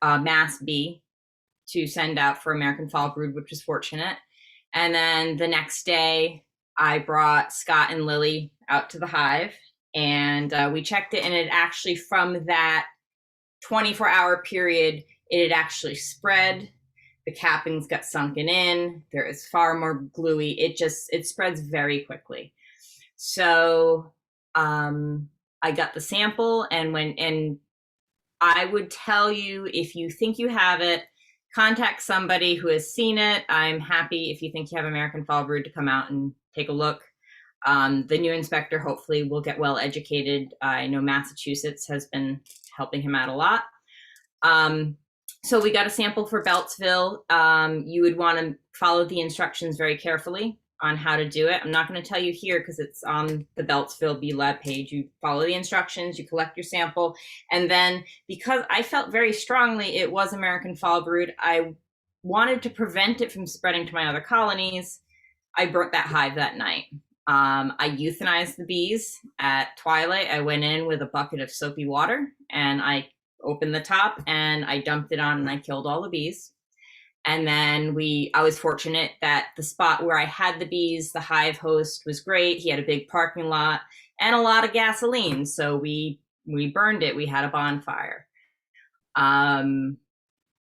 Mass Bee to send out for American Fall Brood, which was fortunate. And then the next day, I brought Scott and Lily out to the hive, and we checked it, and it actually, from that 24-hour period, it had actually spread. The cappings got sunken in. There is far more gluey. It spreads very quickly. So I got the sample, and I would tell you, if you think you have it, contact somebody who has seen it. I'm happy, if you think you have American Fall Brood, to come out and take a look. The new inspector hopefully will get well educated. I know Massachusetts has been helping him out a lot. So we got a sample for Beltsville. You would want to follow the instructions very carefully on how to do it. I'm not going to tell you here because it's on the Beltsville Bee Lab page. You follow the instructions, you collect your sample, and then, because I felt very strongly it was American Fall Brood, I wanted to prevent it from spreading to my other colonies. I burnt that hive that night. I euthanized the bees at twilight. I went in with a bucket of soapy water, and I opened the top and I dumped it on, and I killed all the bees. And then I was fortunate that the spot where I had the bees, the hive host was great. He had a big parking lot and a lot of gasoline. So we burned it. We had a bonfire. And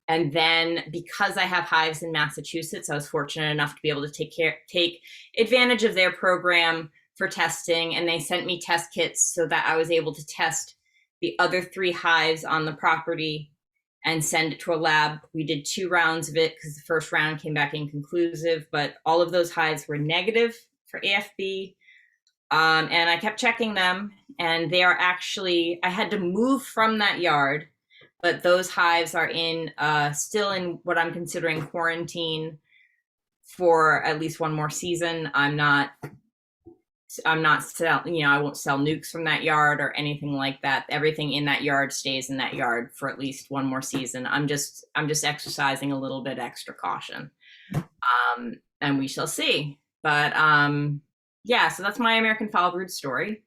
then, because I have hives in Massachusetts, I was fortunate enough to be able to take advantage of their program for testing. And they sent me test kits so that I was able to test the other 3 hives on the property and send it to a lab. We did 2 rounds of it because the first round came back inconclusive, but all of those hives were negative for AFB. And I kept checking them, and they are actually, I had to move from that yard, but those hives are still in what I'm considering quarantine for at least one more season. I'm not selling, I won't sell nukes from that yard or anything like that. Everything in that yard stays in that yard for at least one more season. I'm just exercising a little bit extra caution. And we shall see. But yeah, so that's my American Fall Brood story.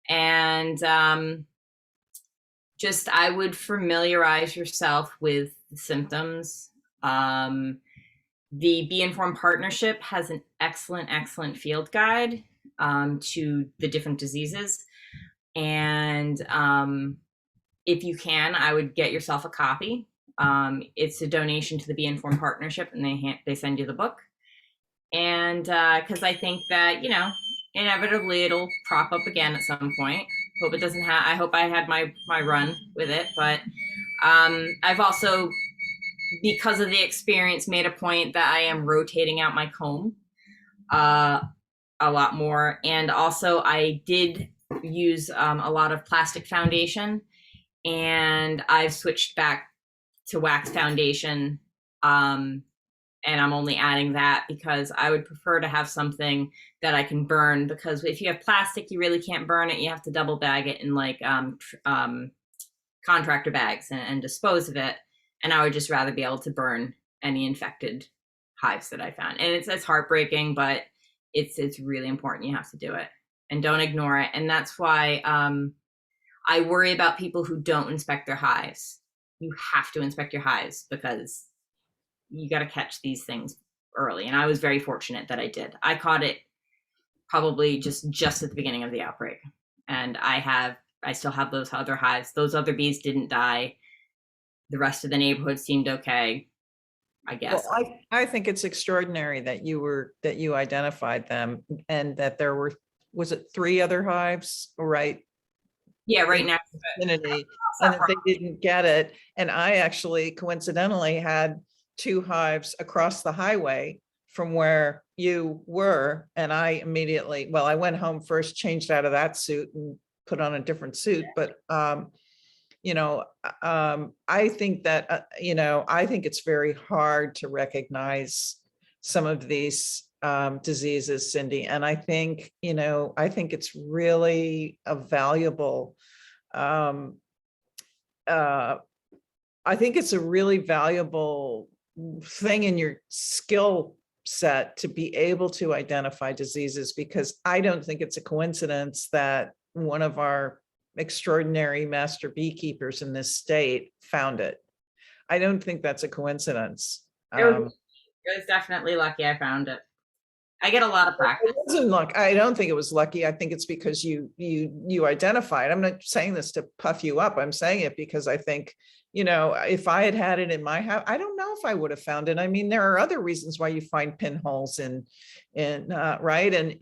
And I would familiarize yourself with the symptoms. The Bee Informed Partnership has an excellent field guide to the different diseases. And if you can, I would get yourself a copy. It's a donation to the Bee Informed Partnership, and they send you the book. And because I think that, inevitably it'll prop up again at some point. Hope it doesn't have, I hope I had my run with it, but I've also, because of the experience, made a point that I am rotating out my comb a lot more. And also I did use a lot of plastic foundation, and I've switched back to wax foundation. And I'm only adding that because I would prefer to have something that I can burn, because if you have plastic, you really can't burn it. You have to double bag it in like contractor bags and dispose of it. And I would just rather be able to burn any infected hives that I found. And it's heartbreaking, but it's really important. You have to do it and don't ignore it. And that's why I worry about people who don't inspect their hives. You have to inspect your hives because you got to catch these things early. And I was very fortunate that I did. I caught it probably just at the beginning of the outbreak. And I still have those other hives. Those other bees didn't die. The rest of the neighborhood seemed okay, I guess. Well, I think it's extraordinary that you identified them, and that there was it 3 other hives, right? Yeah, right next to it. Vicinity, and that they didn't get it. And I actually coincidentally had 2 hives across the highway from where you were. And I immediately, I went home first, changed out of that suit and put on a different suit. But, I think that, I think it's very hard to recognize some of these diseases, Cindy. And I think it's really a valuable I think it's a really valuable thing in your skill set to be able to identify diseases, because I don't think it's a coincidence that one of our extraordinary master beekeepers in this state found it. I don't think that's a coincidence. It was definitely lucky I found it. I get a lot of practice. It wasn't luck. I don't think it was lucky. I think it's because you identified. I'm not saying this to puff you up. I'm saying it because I think, if I had it in my house, I don't know if I would have found it. I mean, there are other reasons why you find pinholes right. I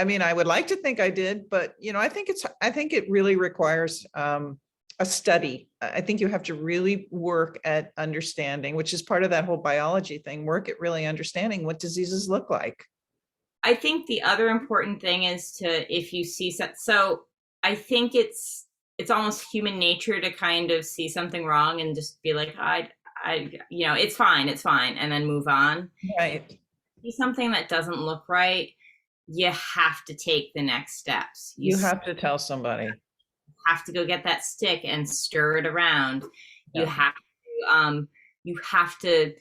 mean, I would like to think I did, but I think it really requires a study. I think you have to really work at understanding, which is part of that whole biology thing, work at really understanding what diseases look like. I think the other important thing is if you see so I think it's almost human nature to kind of see something wrong and just be like, it's fine, and then move on. Right. See something that doesn't look right, you have to take the next steps. You have to tell somebody. Have to go get that stick and stir it around. Yeah. You have to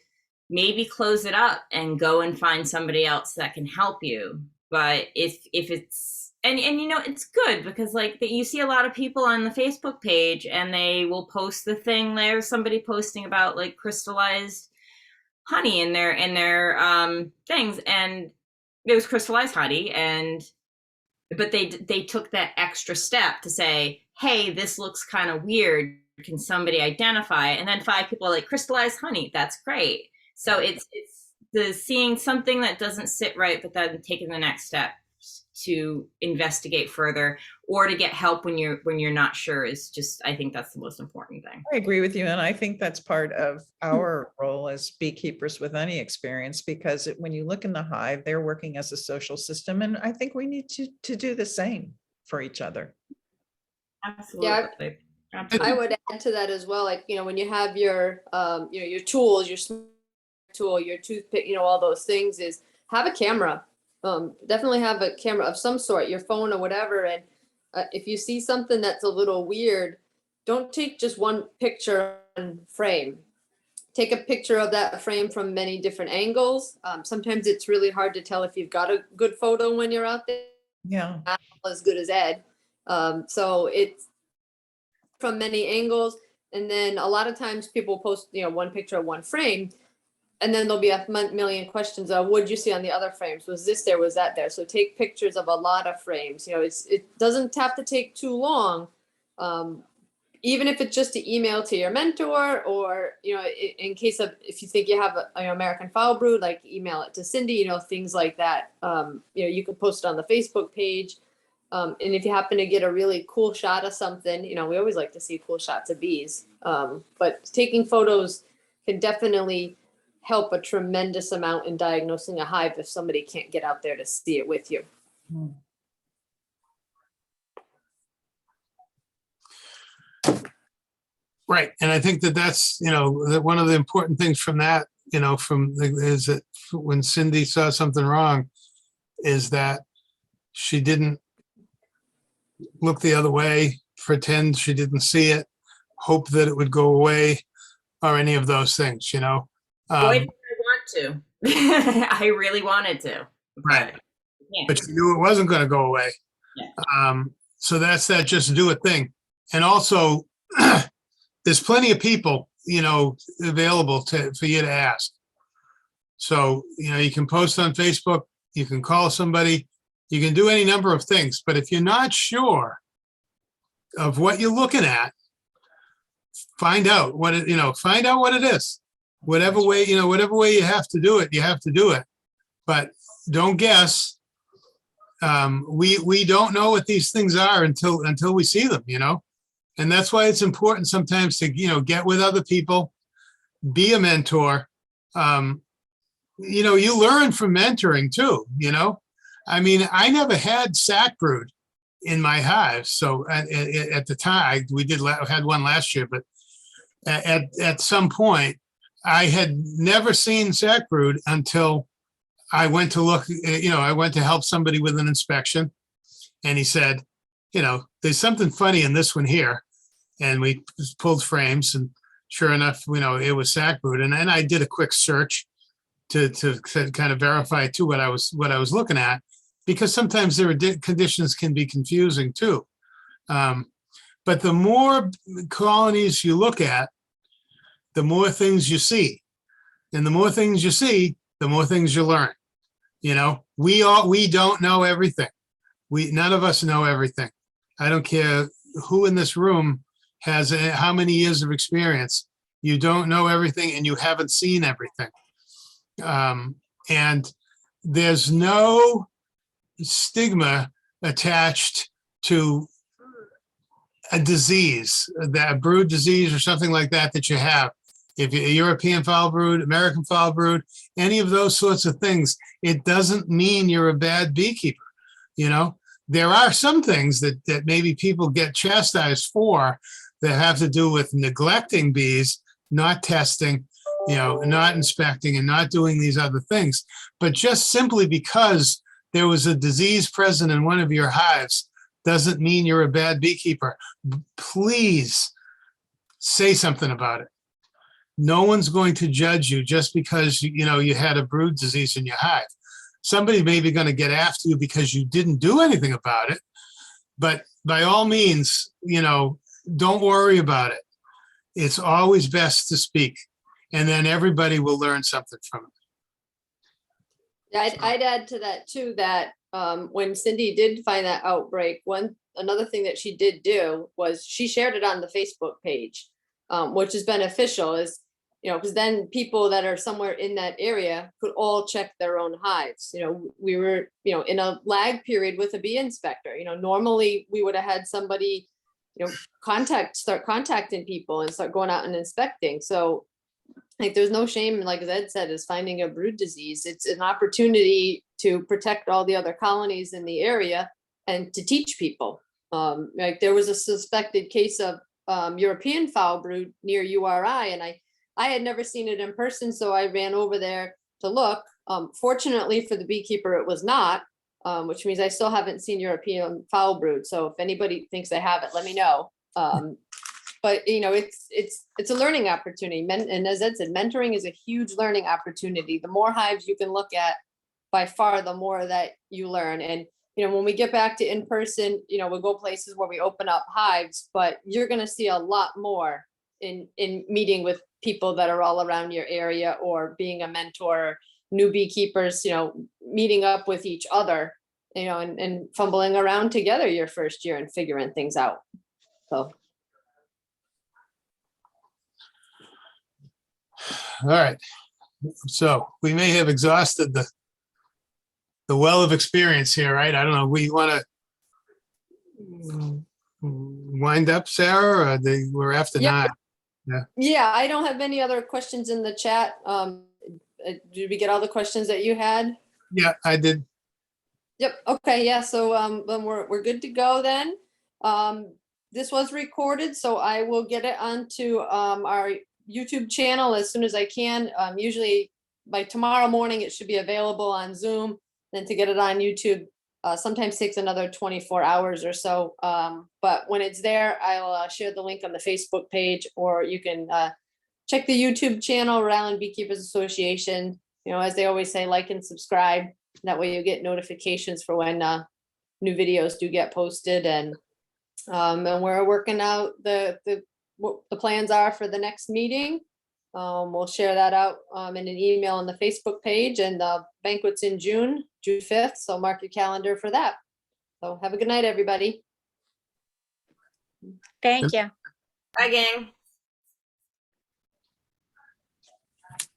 maybe close it up and go and find somebody else that can help you. But if it's and it's good because you see a lot of people on the Facebook page and they will post the thing. There's somebody posting about crystallized honey in their things, and it was crystallized honey, but they took that extra step to say, hey, this looks kind of weird. Can somebody identify it? And then 5 people are like, crystallized honey, that's great. So it's the seeing something that doesn't sit right, but then taking the next step to investigate further or to get help when you're not sure is just, I think that's the most important thing. I agree with you. And I think that's part of our role as beekeepers with any experience, because when you look in the hive, they're working as a social system. And I think we need to do the same for each other. Absolutely. Yeah, Absolutely. I would add to that as well. When you have your, your tools, your smart tool, your toothpick, all those things, is have a camera. Definitely have a camera of some sort, your phone or whatever. And if you see something that's a little weird, don't take just one picture and frame. Take a picture of that frame from many different angles. Sometimes it's really hard to tell if you've got a good photo when you're out there. Yeah. Not as good as Ed. So it's from many angles. And then a lot of times people post, one picture of one frame, and then there'll be a million questions of, what did you see on the other frames? Was this there? Was that there? So take pictures of a lot of frames. It doesn't have to take too long. Even if it's just to email to your mentor, or, in case of, if you think you have an American foul brood, email it to Cindy, things like that. You can post it on the Facebook page. And if you happen to get a really cool shot of something, we always like to see cool shots of bees. But taking photos can definitely help a tremendous amount in diagnosing a hive if somebody can't get out there to see it with you. Right. And I think that's, that one of the important things from that, is that when Cindy saw something wrong, is that she didn't look the other way, pretend she didn't see it, hope that it would go away, or any of those things, Boy, did I want to. I really wanted to. Right. Yeah. But you knew it wasn't going to go away. Yeah. So that's that just do it thing. And also, there's plenty of people, available for you to ask. So, you can post on Facebook, you can call somebody, you can do any number of things. But if you're not sure of what you're looking at, find out what it is. Whatever way you have to do it, you have to do it. But don't guess. We don't know what these things are until we see them, and that's why it's important sometimes to, get with other people, be a mentor. You learn from mentoring too, I mean, I never had sac brood in my hives. So at the time we had one last year, but at some point I had never seen sac brood until I went to look, I went to help somebody with an inspection, and he said, there's something funny in this one here. and we pulled frames, and sure enough, it was sac brood. And then I did a quick search to kind of verify too what I was looking at, because sometimes there are conditions can be confusing too. But the more colonies you look at, the more things you see, and the more things you see, the more things you learn. We don't know everything. None of us know everything. I don't care who in this room has how many years of experience. You don't know everything, and you haven't seen everything. And there's no stigma attached to a disease, that brood disease or something like that you have. If you're European foul brood, American foul brood, any of those sorts of things, it doesn't mean you're a bad beekeeper. There are some things that maybe people get chastised for that have to do with neglecting bees, not testing, not inspecting, and not doing these other things. But just simply because there was a disease present in one of your hives doesn't mean you're a bad beekeeper. Please say something about it. No one's going to judge you just because you had a brood disease in your hive. Somebody may be going to get after you because you didn't do anything about it. But by all means, don't worry about it. It's always best to speak, and then everybody will learn something from it. Yeah, I'd add to that too, that when Cindy did find that outbreak, another thing that she did do was she shared it on the Facebook page, which is beneficial, is because then people that are somewhere in that area could all check their own hives. We were in a lag period with a bee inspector. Normally we would have had somebody start contacting people and start going out and inspecting. So there's no shame, like Ed said, is finding a brood disease. It's an opportunity to protect all the other colonies in the area and to teach people. There was a suspected case of European foul brood near URI, and I had never seen it in person, so I ran over there to look. Fortunately for the beekeeper, it was not, which means I still haven't seen European foul brood. So if anybody thinks they have it, let me know. But it's a learning opportunity. And as Ed said, mentoring is a huge learning opportunity. The more hives you can look at, by far, the more that you learn. And when we get back to in person, we'll go places where we open up hives, but you're going to see a lot more in meeting with people that are all around your area, or being a mentor, new beekeepers, meeting up with each other, and fumbling around together your first year and figuring things out. So. All right. So we may have exhausted the well of experience here, right? I don't know. We want to wind up, Sarah, or we're after 9? Yeah, I don't have any other questions in the chat. Did we get all the questions that you had? Yeah, I did. Yep. Okay. Yeah. So then we're good to go then. This was recorded, so I will get it onto our YouTube channel as soon as I can. Usually by tomorrow morning, it should be available on Zoom. Then to get it on YouTube sometimes takes another 24 hours or so. But when it's there, I'll share the link on the Facebook page, or you can check the YouTube channel, Rhode Island Beekeepers Association. As they always say, like and subscribe. That way you get notifications for when new videos do get posted. And we're working out what the plans are for the next meeting. We'll share that out in an email on the Facebook page, and the banquet's in June 5th. So mark your calendar for that. So have a good night, everybody. Thank you. Bye, gang.